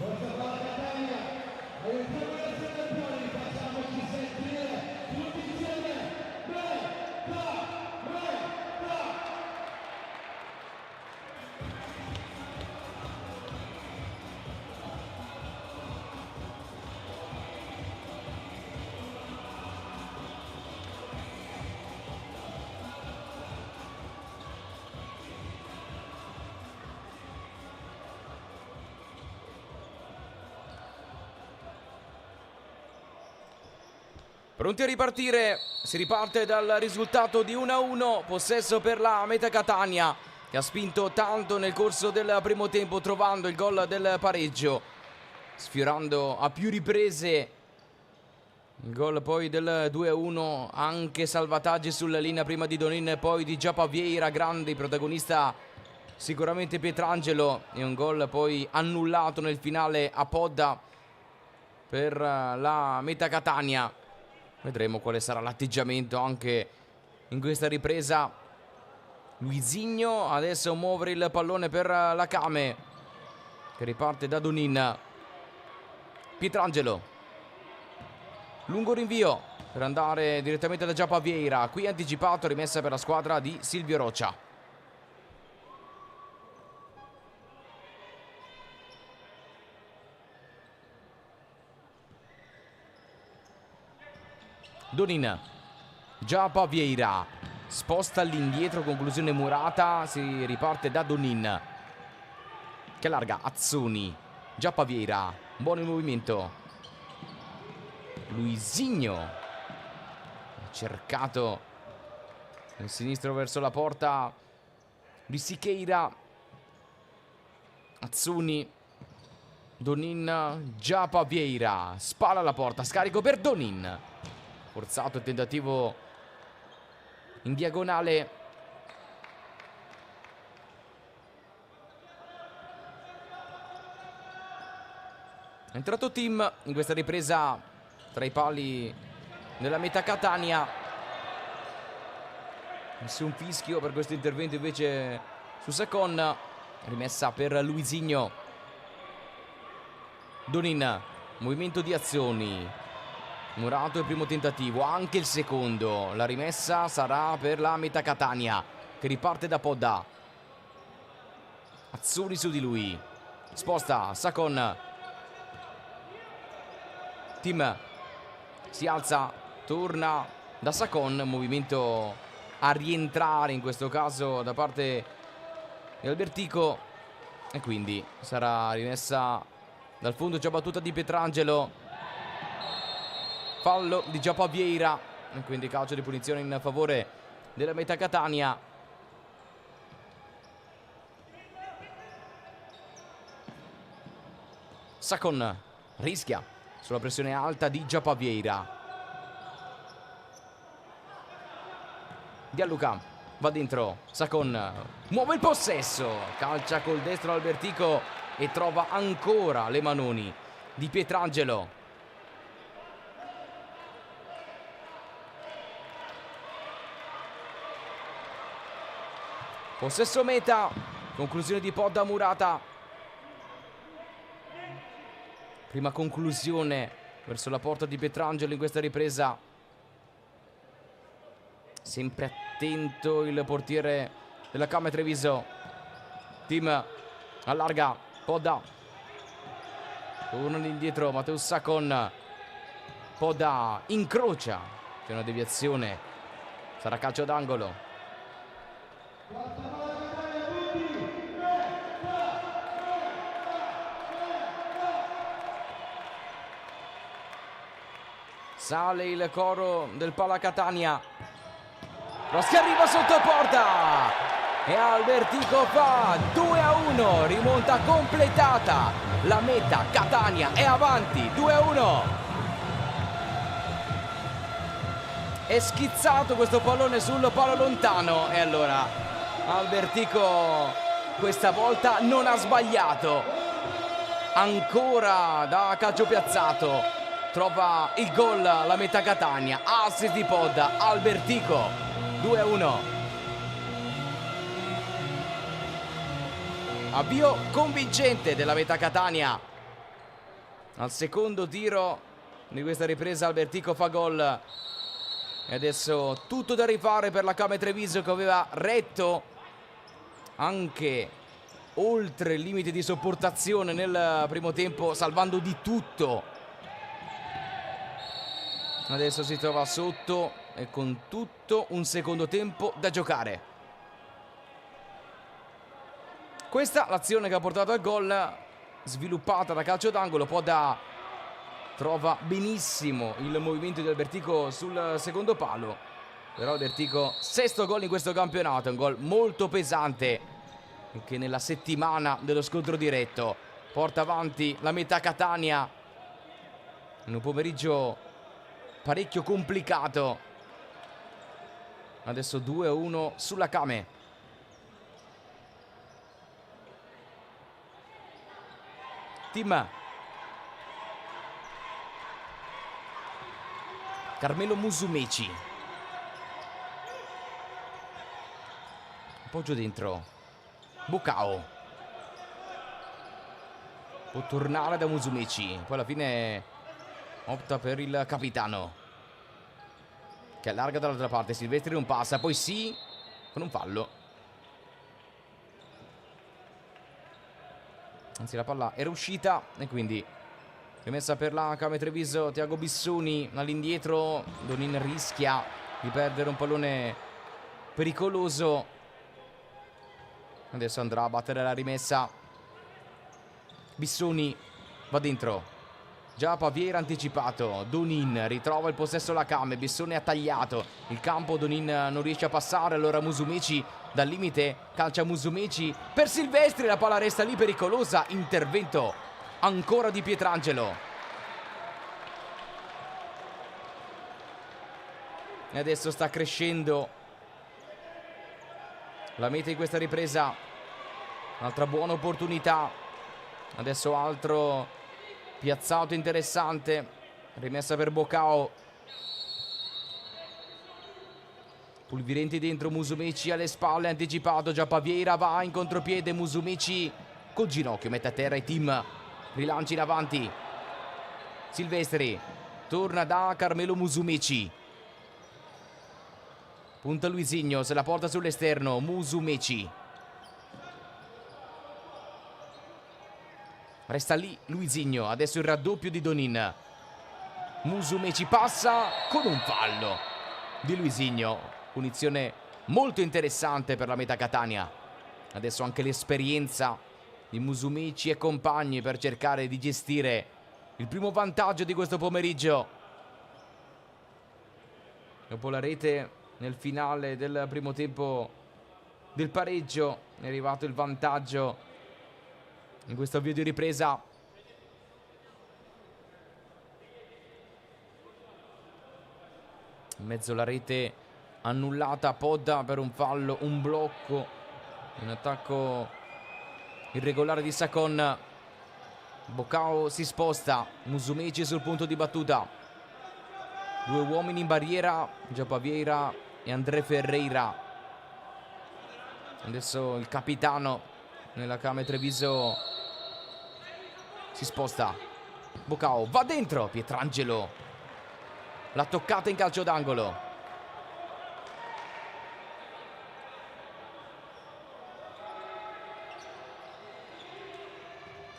Forza Palla Catania, aiutiamo i nostri campioni, facciamoci sentire tutti insieme. Meta! Pronti a ripartire, si riparte dal risultato di 1-1, possesso per la Meta Catania che ha spinto tanto nel corso del primo tempo trovando il gol del pareggio, sfiorando a più riprese il gol poi del 2-1, anche salvataggi sulla linea prima di Donin e poi di Giappa Vieira, grande protagonista sicuramente Pietrangelo, e un gol poi annullato nel finale a Podda per la Meta Catania. Vedremo quale sarà l'atteggiamento anche in questa ripresa. Luisinho adesso muovere il pallone per la Came che riparte da Donin. Pietrangelo, lungo rinvio per andare direttamente da Giappa Vieira, qui anticipato, rimessa per la squadra di Silvio Roccia. Donin, Giappa Vieira, sposta all'indietro, conclusione murata, si riparte da Donin che allarga Azzoni. Giappa Vieira, buono il movimento. Luisinho cercato il sinistro verso la porta di Siqueira. Azzoni, Donin, Giappa Vieira, spalla alla porta, scarico per Donin. Forzato il tentativo in diagonale. È entrato Tim in questa ripresa tra i pali della Meta Catania. Nessun fischio per questo intervento invece su Sacon. Rimessa per Luisinho. Donin, movimento di Azzoni. Murato il primo tentativo, anche il secondo. La rimessa sarà per la Meta Catania che riparte da Podda. Azzurri su di lui, sposta Sacon. Tim si alza, torna da Sacon, movimento a rientrare in questo caso da parte di Albertico e quindi sarà rimessa dal fondo, già battuta di Pietrangelo. Fallo di Giappa Vieira e quindi calcio di punizione in favore della Meta Catania. Sacon rischia sulla pressione alta di Giappa Vieira. Gianluca va dentro, Sacon muove il possesso, calcia col destro Albertico e trova ancora le manoni Di Pietrangelo. Possesso meta. Conclusione di Podda Murata. Prima conclusione verso la porta di Pietrangelo in questa ripresa. Sempre attento il portiere della Camera Treviso. Team allarga. Podda. Tornano indietro Mateus Sacon. Podda incrocia. C'è una deviazione. Sarà calcio d'angolo. Sale il coro del Pala Catania. Roschi arriva sotto porta. E Albertico fa 2-1. Rimonta completata. La meta, Catania è avanti, 2-1. È schizzato questo pallone sul palo lontano. E allora Albertico questa volta non ha sbagliato. Ancora da calcio piazzato trova il gol la meta Catania. Assist di Podda, Albertico, 2-1. Avvio convincente della meta Catania. Al secondo tiro di questa ripresa Albertico fa gol. E adesso tutto da rifare per la Camera Treviso, che aveva retto anche oltre il limite di sopportazione nel primo tempo, salvando di tutto. Adesso si trova sotto e con tutto un secondo tempo da giocare. Questa l'azione che ha portato al gol, sviluppata da calcio d'angolo. Podda trova benissimo il movimento di Albertico sul secondo palo. Però Albertico, sesto gol in questo campionato, è un gol molto pesante che nella settimana dello scontro diretto porta avanti la meta Catania in un pomeriggio parecchio complicato. Adesso 2-1 sulla Came. Team Carmelo Musumeci. Appoggio dentro Bucao. Può tornare da Musumeci. Poi alla fine opta per il capitano, che allarga dall'altra parte. Silvestri non passa. Poi sì, con un fallo. Anzi, la palla era uscita e quindi rimessa per la Camera Treviso. Tiago Bissoni all'indietro. Donin rischia di perdere un pallone pericoloso. Adesso andrà a battere la rimessa. Bissoni va dentro. Già Paviera anticipato. Donin ritrova il possesso la Came. Bissoni ha tagliato il campo. Donin non riesce a passare. Allora Musumeci dal limite calcia Musumeci per Silvestri. La palla resta lì pericolosa. Intervento ancora di Pietrangelo. E adesso sta crescendo la meta in questa ripresa. Un'altra buona opportunità. Adesso altro piazzato interessante. Rimessa per Bucao. Pulvirenti dentro. Musumeci alle spalle, anticipato. Già Paviera va in contropiede. Musumeci col ginocchio mette a terra i team. Rilanci in avanti. Silvestri torna da Carmelo Musumeci. Punta Luisinho, se la porta sull'esterno. Musumeci. Resta lì Luisinho. Adesso il raddoppio di Donin. Musumeci passa con un fallo di Luisinho. Punizione molto interessante per la meta Catania. Adesso anche l'esperienza di Musumeci e compagni per cercare di gestire il primo vantaggio di questo pomeriggio. Dopo la rete nel finale del primo tempo del pareggio è arrivato il vantaggio in questo avvio di ripresa. In mezzo alla rete annullata. Podda per un fallo, un blocco, un attacco irregolare di Sacon. Bocao si sposta, Musumeci sul punto di battuta. 2 uomini in barriera, João Vieira e André Ferreira. Adesso il capitano nella Came Treviso si sposta. Bocao va dentro, Pietrangelo l'ha toccata in calcio d'angolo.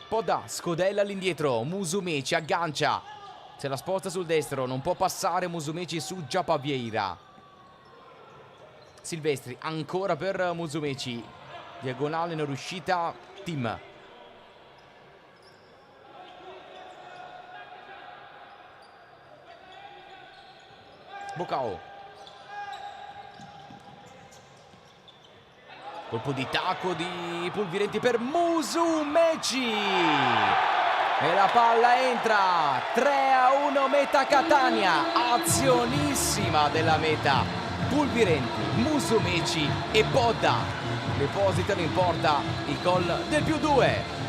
Podda scodella all'indietro, Musumeci aggancia, se la sposta sul destro, non può passare Musumeci su João Vieira. Silvestri ancora per Musumeci, diagonale non riuscita, Tim. Bocao, colpo di tacco di Pulvirenti per Musumeci e la palla entra. 3-1 Meta Catania, azionissima della Meta. Pulvirenti, Musumeci e Podda depositano in porta il gol del +2.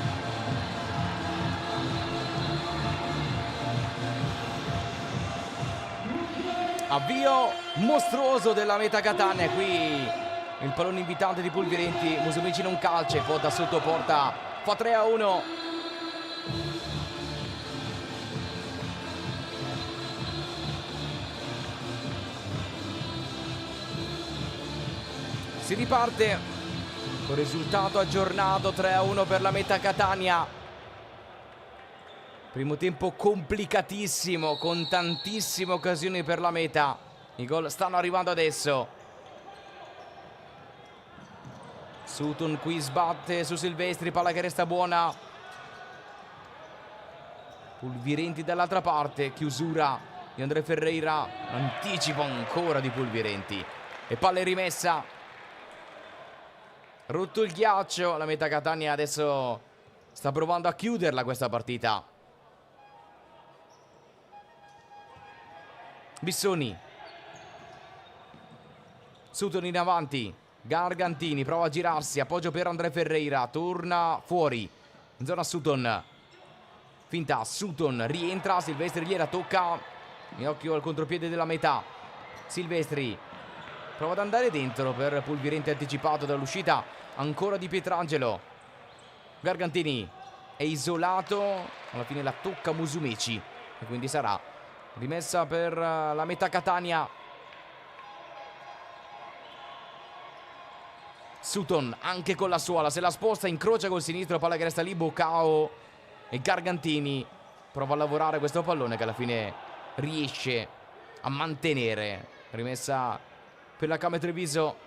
Avvio mostruoso della Meta Catania, qui il pallone invitante di Pulvirenti, Musumeci non calcia, Podda sotto porta, fa 3-1. Si riparte con risultato aggiornato 3-1 per la Meta Catania. Primo tempo complicatissimo, con tantissime occasioni per la Meta. I gol stanno arrivando adesso. Sutton qui sbatte su Silvestri, palla che resta buona. Pulvirenti dall'altra parte, chiusura di André Ferreira, anticipo ancora di Pulvirenti e palla è rimessa. Rotto il ghiaccio, la Meta Catania adesso sta provando a chiuderla questa partita. Bissoni, Sutton in avanti, Gargantini prova a girarsi, appoggio per André Ferreira, torna fuori in zona Sutton, finta Sutton, rientra, Silvestri gliela tocca e occhio al contropiede della Meta. Silvestri prova ad andare dentro per Pulvirenti anticipato dall'uscita ancora di Pietrangelo. Gargantini è isolato, alla fine la tocca Musumeci e quindi sarà rimessa per la Meta Catania. Sutton anche con la suola, se la sposta, incrocia col sinistro, palla che resta lì, Bocao e Gargantini prova a lavorare questo pallone che alla fine riesce a mantenere. Rimessa per la Came Treviso.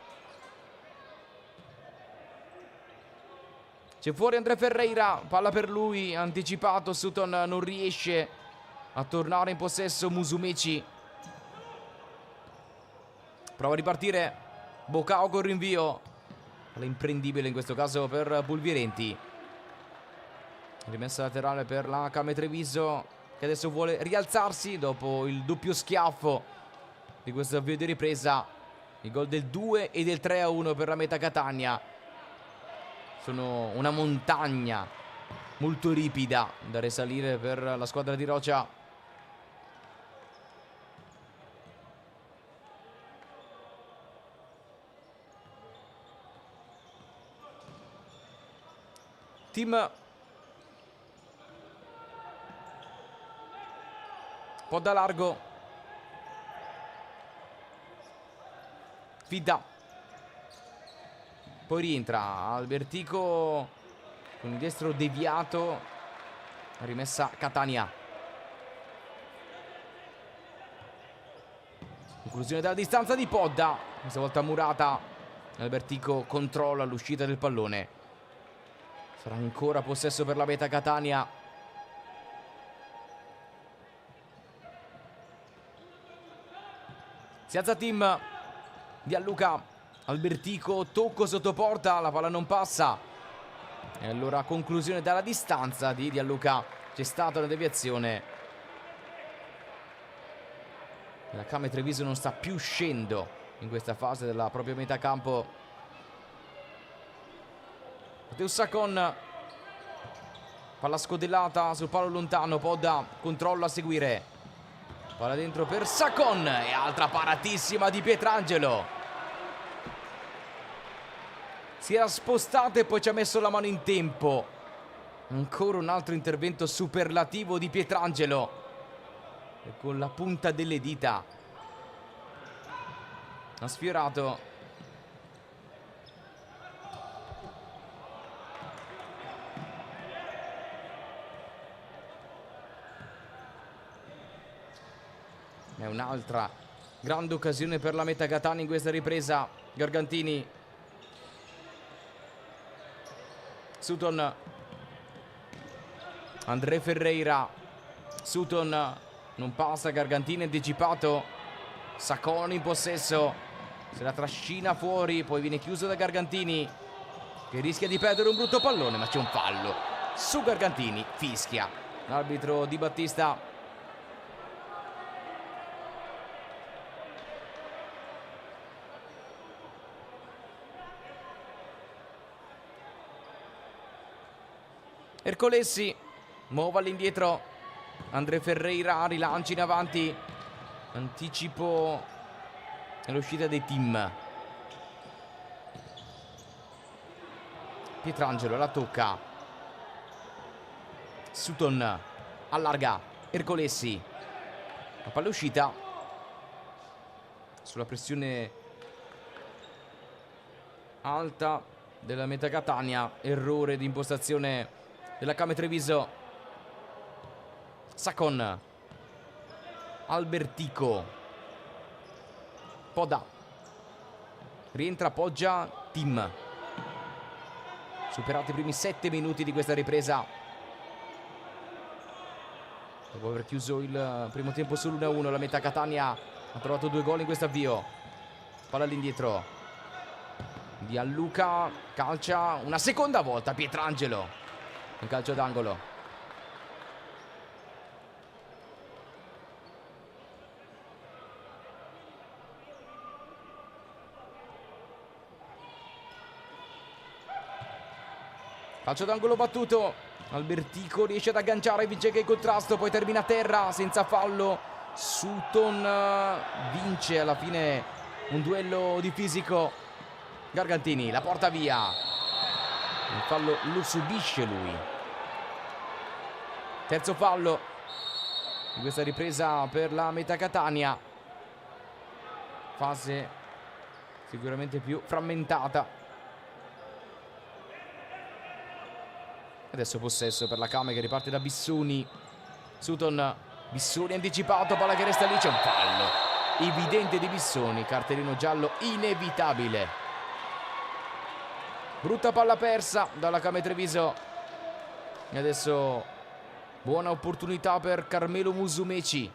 C'è fuori André Ferreira, palla per lui, anticipato, Sutton non riesce a tornare in possesso. Musumeci prova a ripartire, Bocao col rinvio, palla imprendibile in questo caso per Pulvirenti. Rimessa laterale per la Came Treviso che adesso vuole rialzarsi dopo il doppio schiaffo di questo avvio di ripresa. Il gol del 2 e del 3-1 per la Meta Catania sono una montagna molto ripida da risalire per la squadra di Rocha. Team po' da largo, Fida, poi rientra Albertico con il destro deviato, rimessa Catania, conclusione dalla distanza di Podda, questa volta murata. Albertico controlla l'uscita del pallone, sarà ancora possesso per la Meta Catania. Si alza Team, Gianluca, Albertico, tocco sotto porta, la palla non passa e allora conclusione dalla distanza di Gianluca. C'è stata una deviazione, la Came Treviso non sta più uscendo in questa fase della propria metà campo. Matteo Sacon Palla scodellata sul palo lontano, Podda controlla a seguire. Palla dentro per Sacon e altra paratissima di Pietrangelo. Si era spostato e poi ci ha messo la mano in tempo. Ancora un altro intervento superlativo di Pietrangelo. E con la punta delle dita ha sfiorato. È un'altra grande occasione per la Meta Catania in questa ripresa. Gargantini. Sutton. André Ferreira. Sutton non passa, Gargantini anticipato. Sacon in possesso. Se la trascina fuori, poi viene chiuso da Gargantini, che rischia di perdere un brutto pallone, ma c'è un fallo su Gargantini, fischia l'arbitro Di Battista. Ercolessi muove all'indietro. André Ferreira, rilanci in avanti, anticipo nell'uscita dei team. Pietrangelo la tocca. Sutton allarga. Ercolessi, la palla è uscita sulla pressione alta della Meta Catania. Errore di impostazione della Came Treviso. Sacon. Albertico. Podda. Rientra, appoggia, team. Superati i primi 7 minuti di questa ripresa. Dopo aver chiuso il primo tempo sull'1-1, la Meta Catania ha trovato 2 gol in questo avvio. Palla all'indietro. Gianluca calcia una seconda volta. Pietrangelo. Un calcio d'angolo. Calcio d'angolo battuto. Albertico riesce ad agganciare, vince che il contrasto, poi termina a terra senza fallo. Sutton vince alla fine un duello di fisico. Gargantini la porta via. Il fallo lo subisce lui. Terzo fallo in questa ripresa per la Meta Catania. Fase sicuramente più frammentata. Adesso possesso per la Came che riparte da Bissoni. Sutton. Bissoni anticipato, palla che resta lì, c'è un fallo evidente di Bissoni, cartellino giallo inevitabile. Brutta palla persa dalla Came Treviso. E adesso buona opportunità per Carmelo Musumeci.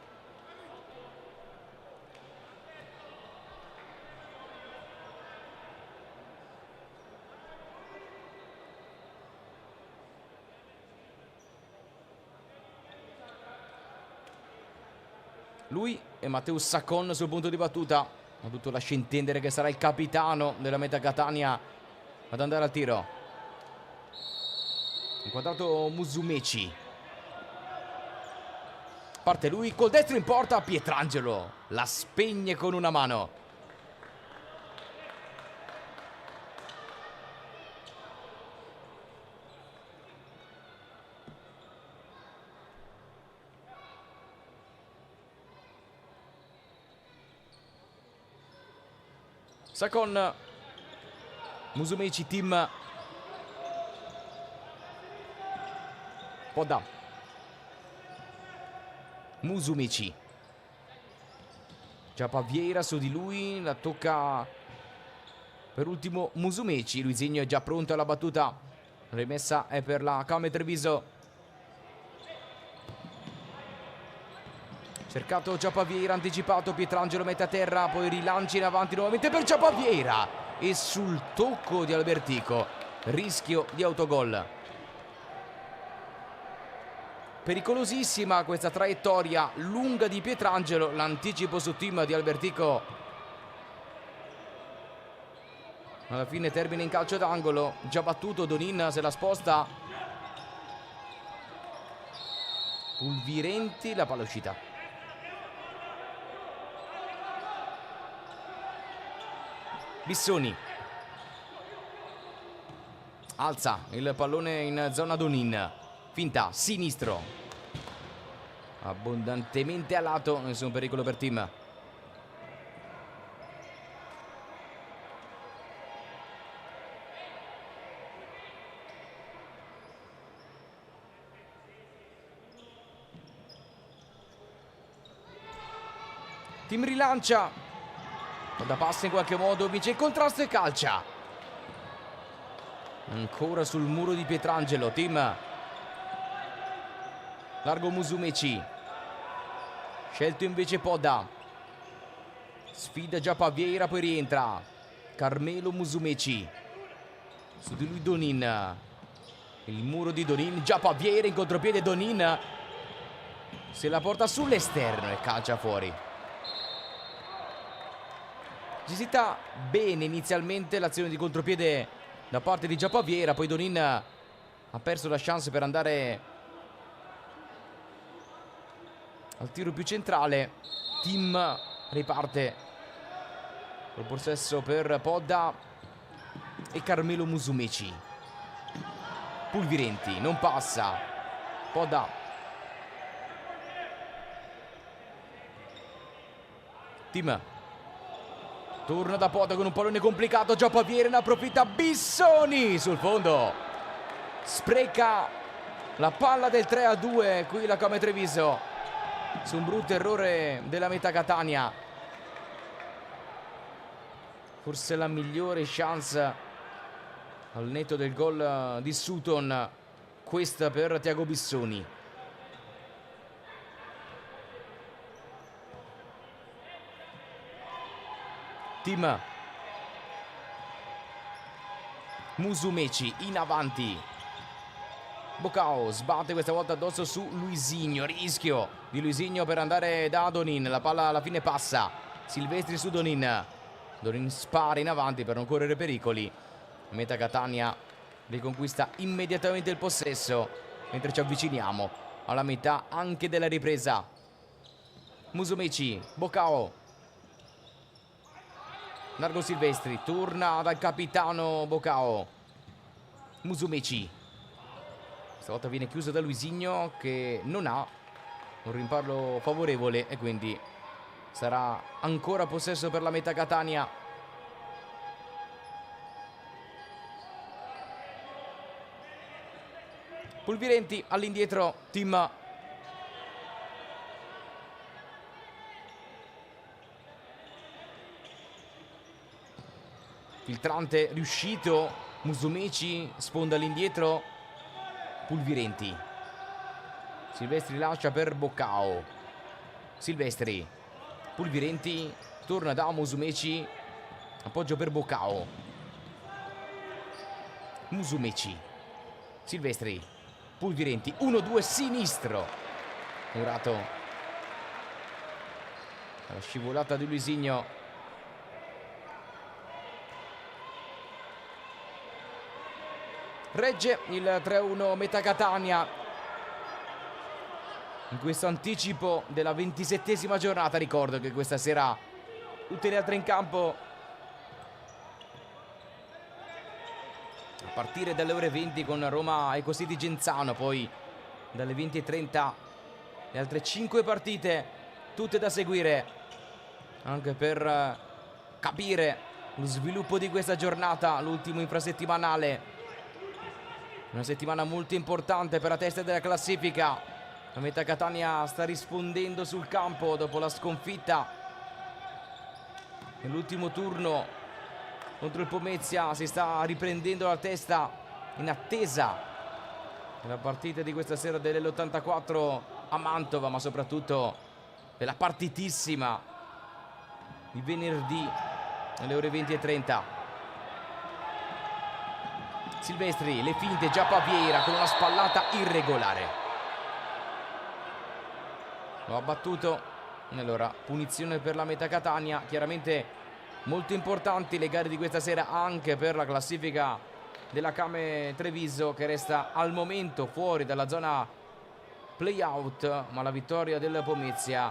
Lui e Mateusz Sacon sul punto di battuta. Ma tutto lascia intendere che sarà il capitano della Meta Catania ad andare al tiro. Inquadrato Musumeci. Parte lui col destro in porta. Pietrangelo la spegne con una mano. Sacon. Musumeci, team. Podda. Musumeci. Giappa Vieira su di lui. La tocca per ultimo Musumeci. Luisinho è già pronto alla battuta. Rimessa è per la Came Treviso. Cercato Giappa Vieira, anticipato. Pietrangelo mette a terra. Poi rilancia in avanti nuovamente per Giappa Vieira. E sul tocco di Albertico rischio di autogol. Pericolosissima questa traiettoria lunga di Pietrangelo. L'anticipo su team di Albertico. Alla fine termina in calcio d'angolo. Già battuto, Donin se la sposta. Pulvirenti, la palla è uscita. Bissoni alza il pallone in zona Donin, finta, sinistro, abbondantemente a lato, nessun pericolo per Tim. Tim rilancia, da passa in qualche modo, vince il contrasto e calcia. Ancora sul muro di Pietrangelo, Tim. Largo Musumeci. Scelto invece Podda. Sfida già Pavieira, poi rientra Carmelo Musumeci. Su di lui Donin. Il muro di Donin, già Pavieira in contropiede, Donin se la porta sull'esterno e calcia fuori. Gestita bene inizialmente l'azione di contropiede da parte di Giapaviera, poi Donin ha perso la chance per andare al tiro più centrale. Tim riparte col possesso per Podda e Carmelo Musumeci. Pulvirenti non passa, Podda. Tim torna da Podda con un pallone complicato, Giapaviera ne approfitta, Bissoni sul fondo, spreca la palla del 3-2 qui la Come Treviso su un brutto errore della metà Catania. Forse la migliore chance al netto del gol di Sutton, questa per Tiago Bissoni. Tim Musumeci in avanti, Bocao sbatte questa volta addosso su Luisinho, rischio di Luisinho per andare da Donin, la palla alla fine passa, Silvestri su Donin, Donin spara in avanti per non correre pericoli, metà Catania riconquista immediatamente il possesso mentre ci avviciniamo alla metà anche della ripresa. Musumeci, Bocao, largo Silvestri, torna dal capitano Bocao. Musumeci, stavolta viene chiuso da Luisinho che non ha un rimpallo favorevole e quindi sarà ancora possesso per la metà Catania. Pulvirenti all'indietro, Tim. Filtrante riuscito, Musumeci sponda all'indietro, Pulvirenti. Silvestri lascia per Bocao. Silvestri, Pulvirenti, torna da Musumeci, appoggio per Bocao. Musumeci, Silvestri, Pulvirenti, 1-2 sinistro. Murato alla scivolata di Luisinho. Regge il 3-1 metà Catania in questo anticipo della 27esima giornata. Ricordo che questa sera tutte le altre in campo a partire dalle ore 20 con Roma Eco City Genzano, poi dalle 20:30 le altre 5 partite tutte da seguire anche per capire lo sviluppo di questa giornata, l'ultimo infrasettimanale. Una settimana molto importante per la testa della classifica. La metà Catania sta rispondendo sul campo dopo la sconfitta nell'ultimo turno contro il Pomezia. Si sta riprendendo la testa in attesa della partita di questa sera dell'84 a Mantova, ma soprattutto della partitissima di venerdì alle ore 20:30. Silvestri, le finte, Giapaviera con una spallata irregolare. Lo ha battuto. E allora punizione per la metà Catania. Chiaramente molto importanti le gare di questa sera anche per la classifica della Come Treviso, che resta al momento fuori dalla zona play out, ma la vittoria del Pomezia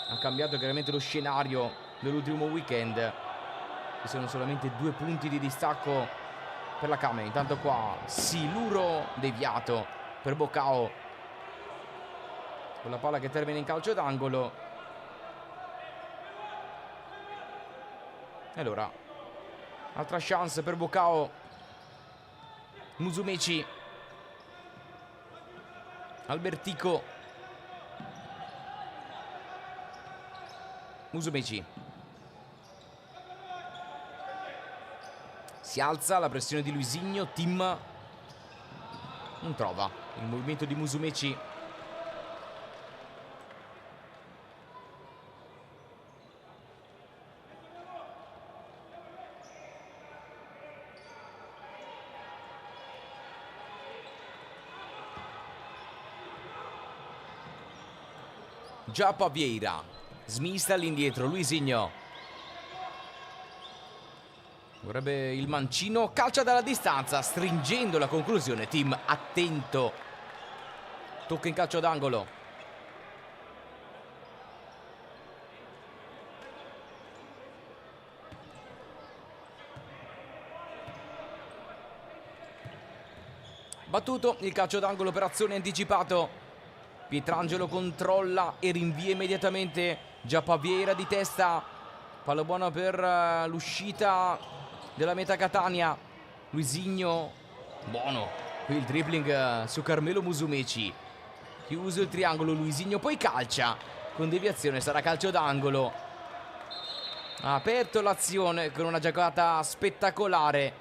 ha cambiato chiaramente lo scenario dell'ultimo weekend. Ci sono solamente 2 punti di distacco per la Camera. Intanto qua Siluro deviato per Bocao, con la palla che termina in calcio d'angolo. E allora altra chance per Bocao. Musumeci, Albertico, Musumeci. Si alza la pressione di Luisinho. Tim non trova il movimento di Musumeci. Giappa Vieira smista all'indietro. Luisinho vorrebbe il mancino, calcia dalla distanza stringendo la conclusione. Tim attento, tocca in calcio d'angolo. Battuto il calcio d'angolo per azione anticipato. Pietrangelo controlla e rinvia immediatamente. Giappa Vieira di testa, palla buona per l'uscita della meta Catania. Luisinho, buono qui il dribbling su Carmelo Musumeci. Chiuso il triangolo Luisinho, poi calcia con deviazione, sarà calcio d'angolo. Ha aperto l'azione con una giocata spettacolare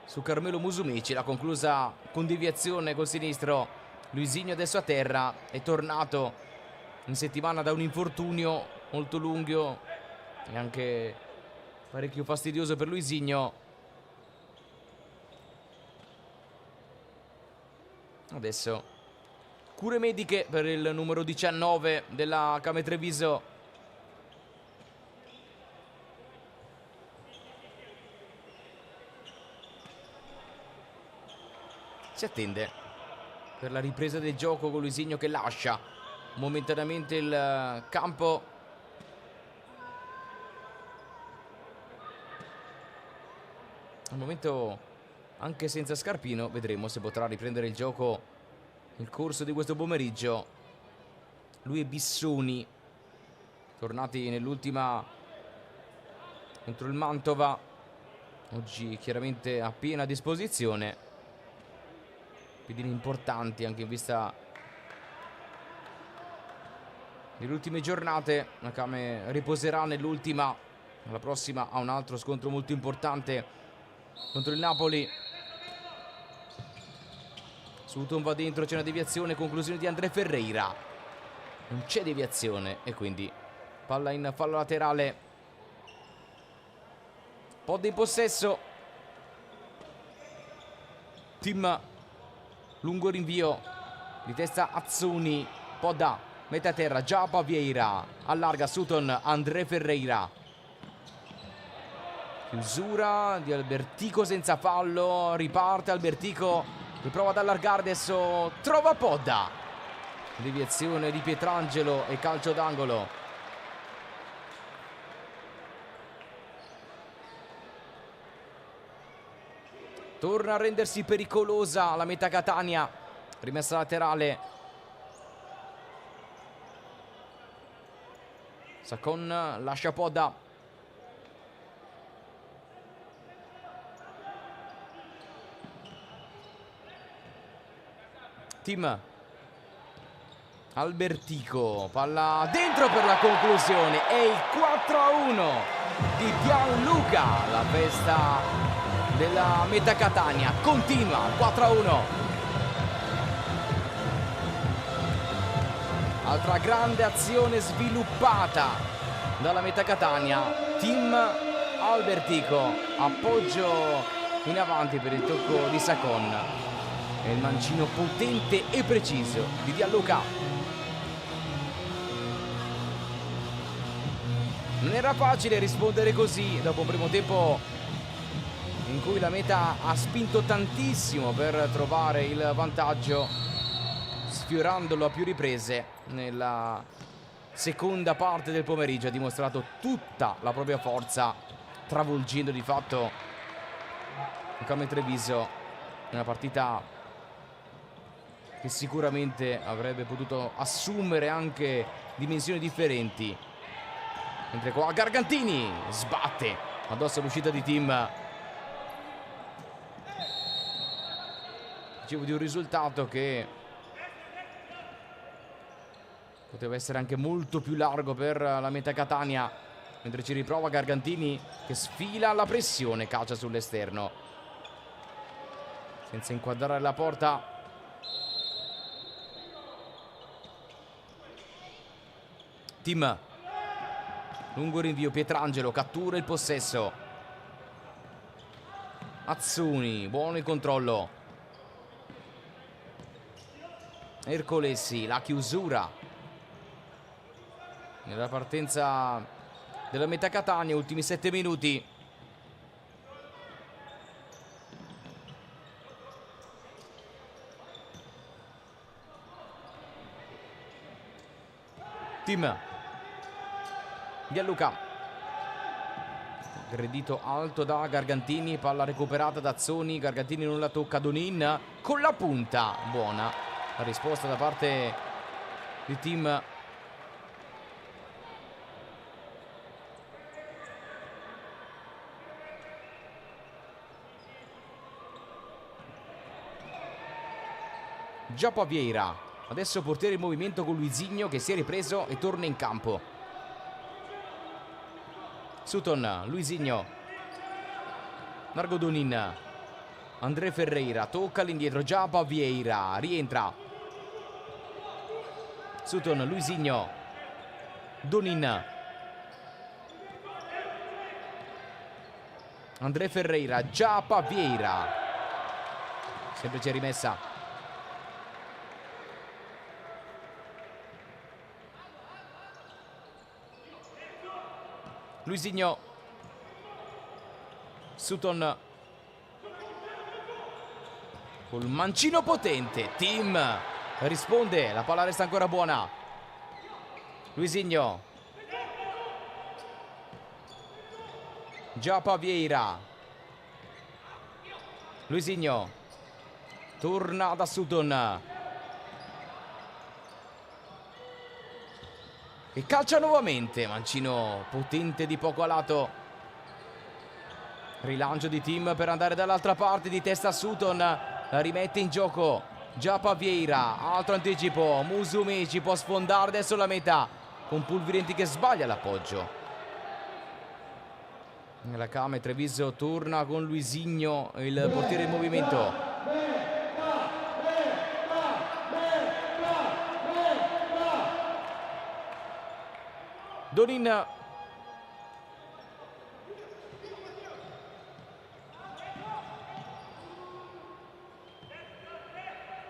su Carmelo Musumeci, l'ha conclusa con deviazione col sinistro. Luisinho adesso a terra, è tornato in settimana da un infortunio molto lungo e anche parecchio fastidioso per Luisinho. Adesso cure mediche per il numero 19 della Camere Treviso. Si attende per la ripresa del gioco con Luisinho che lascia momentaneamente il campo. Al momento anche senza Scarpino, vedremo se potrà riprendere il gioco nel corso di questo pomeriggio. Lui e Bissoni, tornati nell'ultima contro il Mantova, oggi chiaramente a piena disposizione. Pedine importanti anche in vista delle ultime giornate. Nakame riposerà nell'ultima, la prossima ha un altro scontro molto importante contro il Napoli. Sutton va dentro, c'è una deviazione, conclusione di André Ferreira. Non c'è deviazione e quindi palla in fallo laterale. Podda in possesso. Tim, lungo rinvio di testa Azzuni. Podda mette a terra, Giappa Vieira allarga Sutton, André Ferreira. Chiusura di Albertico senza fallo, riparte Albertico che prova ad allargare, adesso trova Podda. Deviazione di Pietrangelo e calcio d'angolo. Torna a rendersi pericolosa la meta Catania, rimessa laterale. Sacon lascia Podda. Tim, Albertico, palla dentro per la conclusione. È il 4-1 di Gianluca. La festa della meta Catania continua, 4-1. Altra grande azione sviluppata dalla meta Catania. Tim Albertico, appoggio in avanti per il tocco di Sacon. E il mancino potente e preciso di Gianluca. Non era facile rispondere così dopo un primo tempo in cui la meta ha spinto tantissimo per trovare il vantaggio. sfiorandolo a più riprese nella seconda parte del pomeriggio. Ha dimostrato tutta la propria forza, travolgendo di fatto Camille Treviso, una partita che sicuramente avrebbe potuto assumere anche dimensioni differenti. Mentre qua Gargantini sbatte addosso all'uscita di Tim. Dicevo di un risultato che poteva essere anche molto più largo per la Meta Catania, mentre ci riprova Gargantini che sfila la pressione, calcia sull'esterno senza inquadrare la porta. Tim, lungo rinvio, Pietrangelo cattura il possesso. Azzuni, buono il controllo. Ercolessi, la chiusura nella partenza della Meta Catania, ultimi 7 minuti. Tim Gianluca, aggredito alto da Gargantini, palla recuperata da Azzoni, Gargantini non la tocca, Donin con la punta, buona la risposta da parte di Tim. Giappa Vieira, adesso portiere in movimento con Luisinho che si è ripreso e torna in campo. Sutton, Luisinho, Nargo Donin, André Ferreira, tocca all'indietro, Giappa Vieira, rientra. Sutton, Luisinho, Donin, André Ferreira, Giappa Vieira, semplice rimessa. Luisinho, Sutton col mancino potente, Tim risponde, la palla resta ancora buona. Luisinho, Giappa Vieira, Luisinho torna da Sutton e calcia nuovamente, mancino potente di poco a lato. Rilancio di Tim per andare dall'altra parte, di testa Sutton, la rimette in gioco Giappa Vieira, altro anticipo, Musumeci può sfondare adesso la meta con Pulvirenti che sbaglia l'appoggio. Nella Camille Treviso torna con Luisinho, il portiere in movimento. Donin,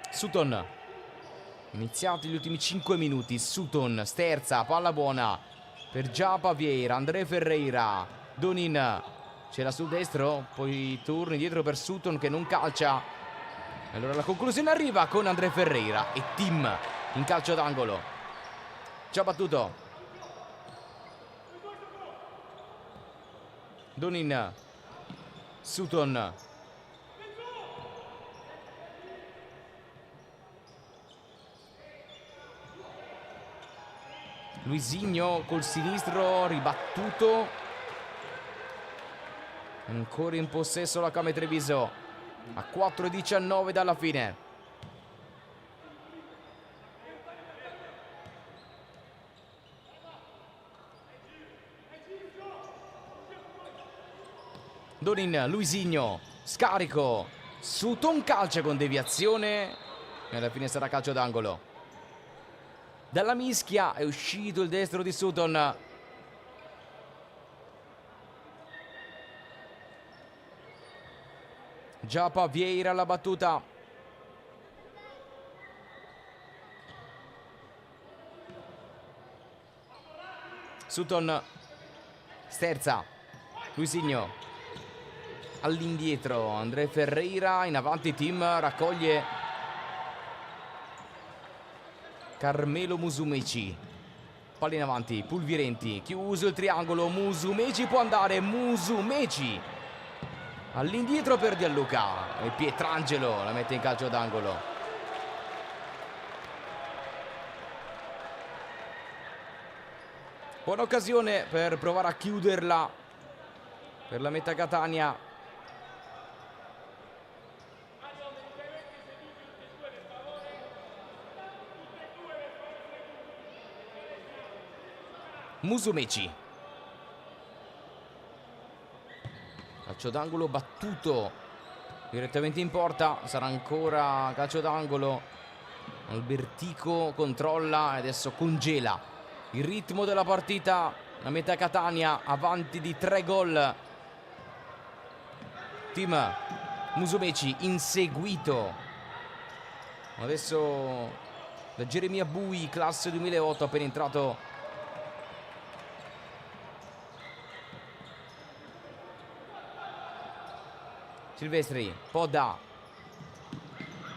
Sutton, iniziati gli ultimi 5 minuti. Sutton sterza, palla buona per Giappa Vieira, André Ferreira, Donin c'era sul destro, poi turni dietro per Sutton che non calcia. Allora la conclusione arriva con André Ferreira e Tim in calcio d'angolo. Già battuto Donin, Sutton, Luisinho col sinistro ribattuto, ancora in possesso la Camille Treviso a 4:19 dalla fine. Donin, Luisinho, scarico, Sutton calcia con deviazione e alla fine sarà calcio d'angolo. Dalla mischia è uscito il destro di Sutton. Giappa Vieira la battuta. Sutton sterza, Luisinho all'indietro, André Ferreira in avanti, Tim raccoglie Carmelo Musumeci. Palla in avanti, Pulvirenti, chiuso il triangolo, Musumeci può andare, Musumeci all'indietro per Gianluca e Pietrangelo la mette in calcio d'angolo. Buona occasione per provare a chiuderla per la Meta Catania. Musumeci, calcio d'angolo battuto direttamente in porta, sarà ancora calcio d'angolo. Albertico controlla e adesso congela il ritmo della partita. La Meta Catania avanti di 3 gol. Team Musumeci inseguito adesso da Geremia Bui, classe 2008, appena entrato Silvestri. Podda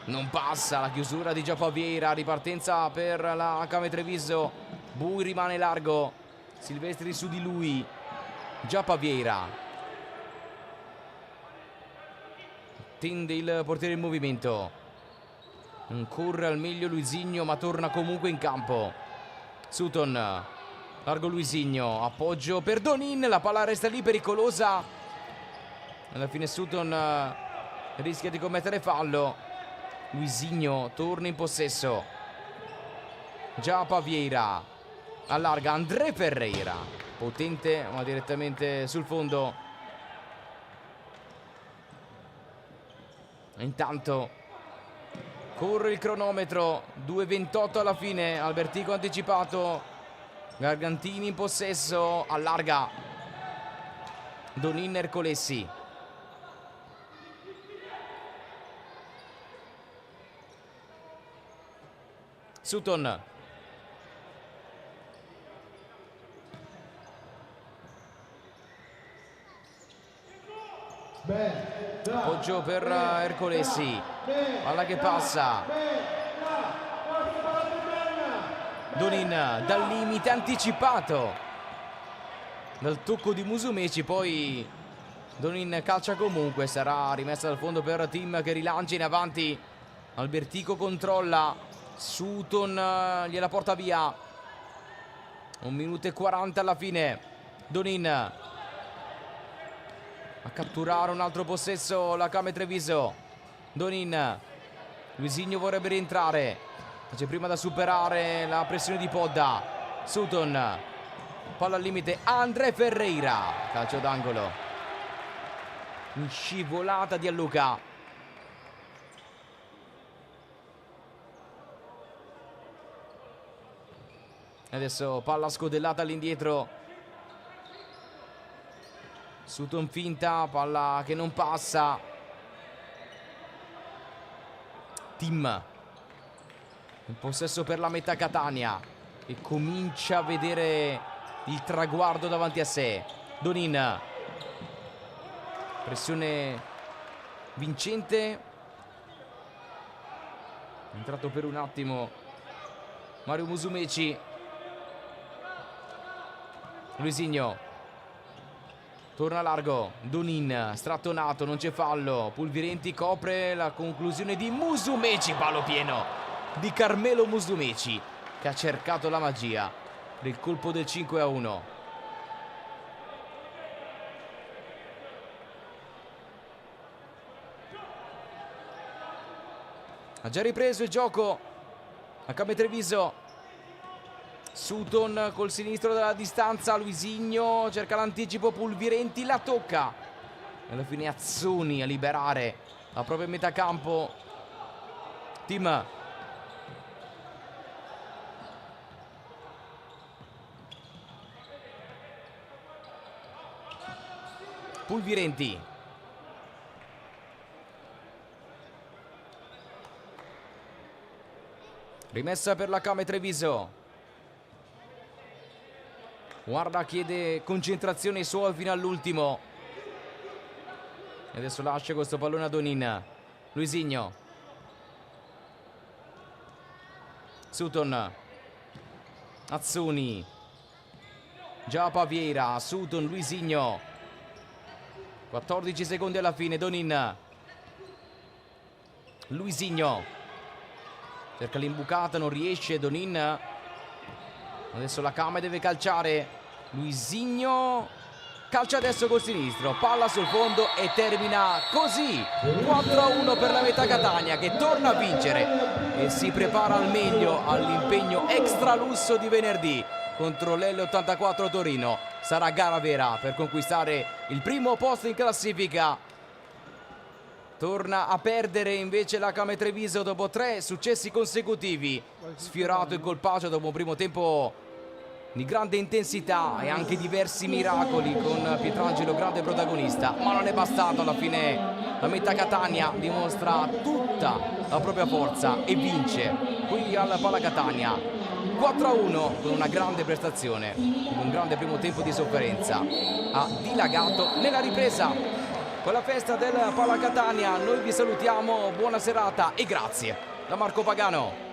non passa, la chiusura di Giappa Vieira, ripartenza per la Came Treviso. Bui rimane largo, Silvestri su di lui, Giappa Vieira tende il portiere in movimento, non corre al meglio Luisinho ma torna comunque in campo. Sutton, largo Luisinho, appoggio per Donin, la palla resta lì pericolosa. Alla fine Sutton rischia di commettere fallo. Luisinho torna in possesso. Giappa Vieira allarga, André Ferreira potente ma direttamente sul fondo. Intanto corre il cronometro, 2:28 alla fine. Albertico anticipato, Gargantini in possesso, allarga Donin Ercolessi. Sutton, appoggio per Ercolessi, palla che passa, Donin dal limite anticipato dal tocco di Musumeci, poi Donin calcia comunque, sarà rimessa dal fondo per Team che rilancia in avanti. Albertico controlla, Sutton gliela porta via. 1 minuto e 40 alla fine. Donin a catturare un altro possesso la Came Treviso. Donin, Luisinho vorrebbe rientrare, c'è prima da superare la pressione di Podda. Sutton, palla al limite, André Ferreira, calcio d'angolo in scivolata di Gianluca. Adesso palla scodellata all'indietro, Sutton finta, palla che non passa. Team in possesso per la Meta Catania e comincia a vedere il traguardo davanti a sé. Donin, pressione vincente, è entrato per un attimo Mario Musumeci. Luisinho torna largo, Donin strattonato, non c'è fallo. Pulvirenti copre la conclusione di Musumeci, palo pieno di Carmelo Musumeci che ha cercato la magia del colpo del 5-1. Ha già ripreso il gioco a Came Treviso. Sutton col sinistro dalla distanza, Luisinho cerca l'anticipo, Pulvirenti la tocca e alla fine Azzoni a liberare la propria metà campo. Team Pulvirenti, rimessa per la Came Treviso. Guarda, chiede concentrazione sua fino all'ultimo. E adesso lascia questo pallone a Donin. Luisinho, Sutton, Azzuni, già Paviera, Sutton, Luisinho, 14 secondi alla fine, Donin, Luisinho, cerca l'imbucata, non riesce, Donin, adesso la Kame deve calciare, Luisinho, calcia adesso col sinistro, palla sul fondo e termina così, 4-1 per la Metà Catania che torna a vincere e si prepara al meglio all'impegno extra lusso di venerdì contro l'L84 Torino. Sarà gara vera per conquistare il primo posto in classifica. Torna a perdere invece la Kame Treviso dopo 3 successi consecutivi. Sfiorato il colpaccio dopo un primo tempo di grande intensità e anche diversi miracoli con Pietrangelo grande protagonista, ma non è bastato. Alla fine la Metà Catania dimostra tutta la propria forza e vince qui al Pala Catania 4-1 con una grande prestazione, con un grande primo tempo di sofferenza. Ha dilagato nella ripresa. Con la festa del Pala Catania noi vi salutiamo, buona serata e grazie da Marco Pagano.